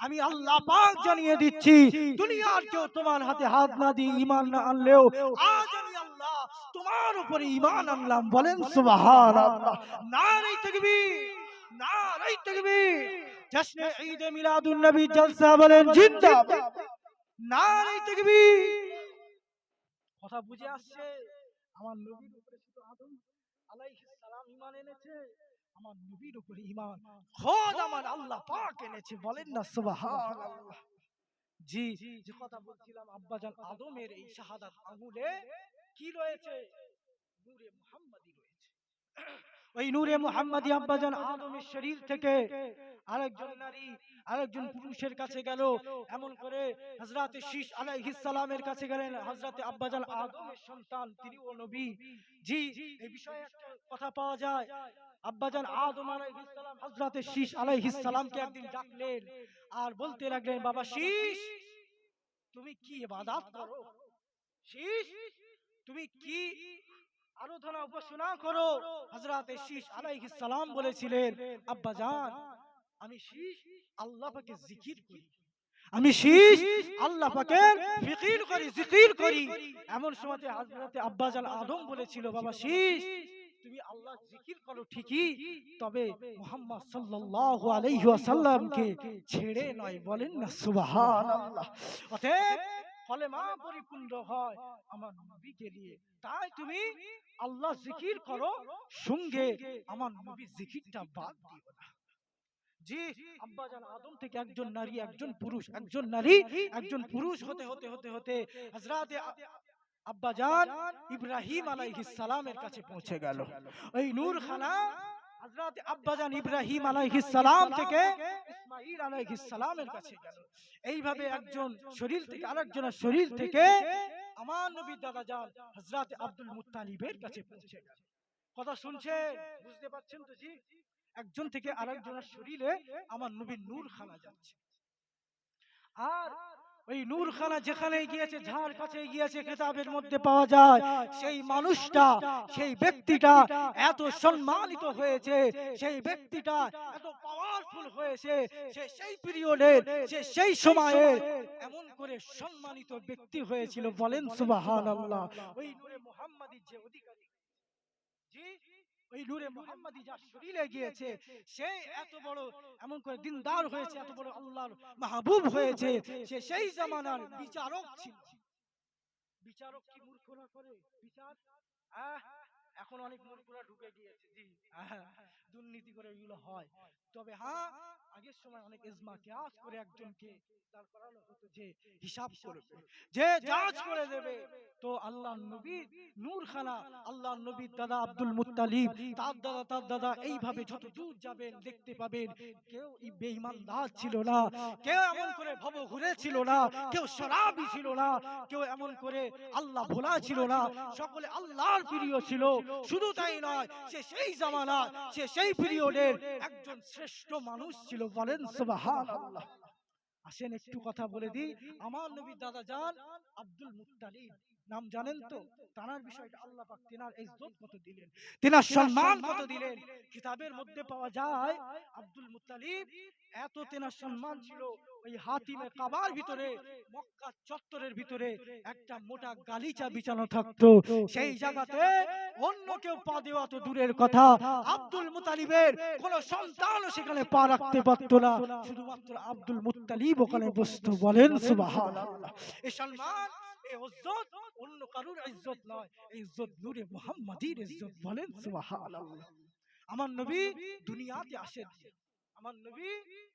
আমি আল্লাহ পাক জানিয়ে দিচ্ছি, দুনিয়ার কেউ তোমার হাতে হাত না দিয়ে ঈমান না আনলেও আজ আমি আল্লাহ তোমার উপরে ঈমান আনলাম, বলেন সুবহানাল্লাহ। নারে তাকবীর, নারে তাকবীর, জশ্নে ঈদ মিলাদুন নবী জলসা বলেন জিন্দাবাদ, নারে তাকবীর। কথা বুঝে আসছে? আমার নবীর উপরে শুধু আদম আলাইহিস সালাম ঈমান এনেছে, আমার নবীর উপরে ঈমান খোদ আমার আল্লাহ পাক এনেছে, বলেন না সুবহানাল্লাহ। জি, যে কথা বলছিলাম, আব্বাজান আদমের এই শাহাদাত আঙ্গুলে কি রয়েছে? নূরে মুহাম্মাদি রয়েছে। ওই নূরে মুহাম্মাদি আব্বাজান আদমের শরীর থেকে আরেকজন নারী, আরেকজন পুরুষের কাছে গেল, এমন করে হযরতে শীশ আলাইহিস সালামের কাছে গেলেন, হযরতে আব্বাজান আদমের সন্তান, তিনিও নবী। জি, এই বিষয়ে একটা কথা পাওয়া যায়, আব্বাজান আদম আলাইহিস সালাম হযরতে শীশ আলাইহিস সালামকে একদিন ডাকলেন আর বলতে লাগলেন, বাবা শীশ তুমি কি ইবাদত করো? শীশ তুমি কি আরাধনা উপাসনা করো? হযরতে শীশ আলাইহিস সালাম বলেছিলেন, আব্বাজান আমি শীশ আল্লাহ পাকের জিকির করি, আমি শীশ আল্লাহ পাকের ফিকির করি, জিকির করি। এমন সময় হযরতে আব্বাজান আদম বলেছিল, বাবা শীশ তুমি আল্লাহ জিকির করো ঠিকই, তবে মুহাম্মদ সাল্লাল্লাহু আলাইহি ওয়াসাল্লামকে ছেড়ে নয়, বলেন না সুবহানাল্লাহ। অতএব কলেমা পরিপূর্ণ হয় আমার নবীকে নিয়ে, তাই তুমি আল্লাহ জিকির করো, সঙ্গে আমার নবীর জিকিরটা বাদ দিও না। জি, আব্বাজান আদম থেকে একজন নারী, একজন পুরুষ, একজন নারী, একজন পুরুষ হতে হতে হতে হতে হযরতে আব্বাজান ইব্রাহিম আলাইহিস সালামের কাছে পৌঁছে গেল। ওই নূর খানা হযরতে আব্বাজান ইব্রাহিম আলাইহিস সালাম থেকে ইসমাঈল আলাইহিস সালামের কাছে গেল। এইভাবে একজন শরীর থেকে আরেকজনের শরীর থেকে আমার নবীর দাদা যান হযরত আব্দুল মুত্তালিবের কাছে পৌঁছে গেল। কথা শুনছেন, বুঝতে পারছেন তো জি? একজন থেকে আরেকজনের শরীরে আমার নবীর নূর খানা যাচ্ছে। আর ওই নূরখানা যেখানে গিয়েছে, যার কাছে গিয়েছে, কিতাবের মধ্যে পাওয়া যায় সেই মানুষটা, সেই ব্যক্তিটা এত সম্মানিত হয়েছে, সেই ব্যক্তিটা এত পাওয়ারফুল হয়েছে, সে সেই পিরিয়ডের, সে সেই সময়ের এমন করে সম্মানিত ব্যক্তি হয়েছিল, বলেন সুবহানাল্লাহ। ওই নূরে মুহাম্মাদীর যে অধিকারী, জি, ওই নূরে মুহাম্মাদী যার শরীরে গিয়েছে, সে এত বড় এমন করে দিনদার হয়েছে, এত বড় আল্লাহর মাহবুব হয়েছে, সে সেই জামানার বিচারক ছিল। বিচারক কি মূর্খরা করে বিচার? আহ, এখন অনেক মূর্খরা ঢুকে গিয়েছে, জি, দুর্নীতি করে এগুলো হয়। তবে হ্যাঁ, আগের সময় অনেক ইজমা কিয়াস করে একজনকে দাঁড় করানো হতো যে হিসাব করবে, যে জাজ করে দেবে। তো আল্লাহর নবী নূরখানা, আল্লাহর নবীর দাদা আব্দুল মুত্তালিব, তার দাদা এইভাবে যত দূর যাবেন দেখতে পাবেন কেউ বেঈমানদার ছিল না, কেউ এমন করে ভব ঘুরে ছিল না, কেউ শরাবী ছিল না, কেউ এমন করে আল্লাহ ভোলা ছিল না, সকলে আল্লাহর প্রিয় ছিল। শুধু তাই নয়, সে সেই জামানা, সে সেই পিরিয়ডের একজন শ্রেষ্ঠ মানুষ ছিল, বলেন সুবহানাল্লাহ। আসেন একটু কথা বলে দিই, আমার নবীর দাদা জান আব্দুল মুত্তালিব নাম জানেন তো? তার বিষয়টা আল্লাহ পাক তিনার ইজ্জত কত দিলেন, তিনার সম্মান কত দিলেন। কিতাবের মধ্যে পাওয়া যায় আব্দুল মুত্তালিব এত তিনার সম্মান ছিল, ওই হাতিমে কাবার ভিতরে, মক্কা চত্বরের ভিতরে একটা মোটা গালিচা বিছানো থাকতো, সেই জায়গাতে অন্য কেউ পা দেওয়া তো দূরের কথা, আব্দুল মুত্তালিবের কোন সন্তানও সেখানে পা রাখতে পারতো না, শুধুমাত্র আব্দুল মুত্তালিব ওখানে বসতো, বলেন সুবহানাল্লাহ। এই সম্মান, এই ইজ্জত অন্য কারোর ইজ্জত নয়, এই ইজ্জত নূরে মুহাম্মাদীর ইজ্জত, বলেন সুবহানাল্লাহ। আমার নবী দুনিয়াতে আসেন, আমার নবী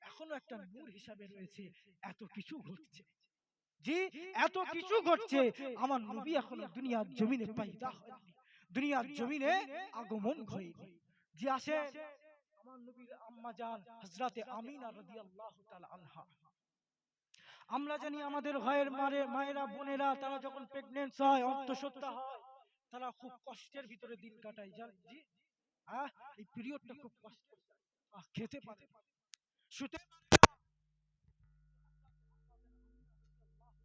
এখনো একটা নূর হিসাবে রয়েছে। এত কিছু ঘটছে, জি, এত কিছু ঘটছে, আমার নবী এখনো দুনিয়ার জমিনে পয়দা হয়নি, দুনিয়ার জমিনে আগমন হয়নি। জি আসেন, আমার নবীর আম্মা জান হযরতে আমিনা রাদিয়াল্লাহু তাআলা আনহা, আমরা জানি আমাদের ভাইয়ের মায়েরা বোনেরা তারা যখন প্রেগন্যান্ট হয়, অন্তঃসত্ত্বা হয়, তারা খুব কষ্টের ভিতরে দিন কাটায়, জানেন জি? এই পিরিয়ডটা খুব কষ্ট, খেতে পারে না, শুতে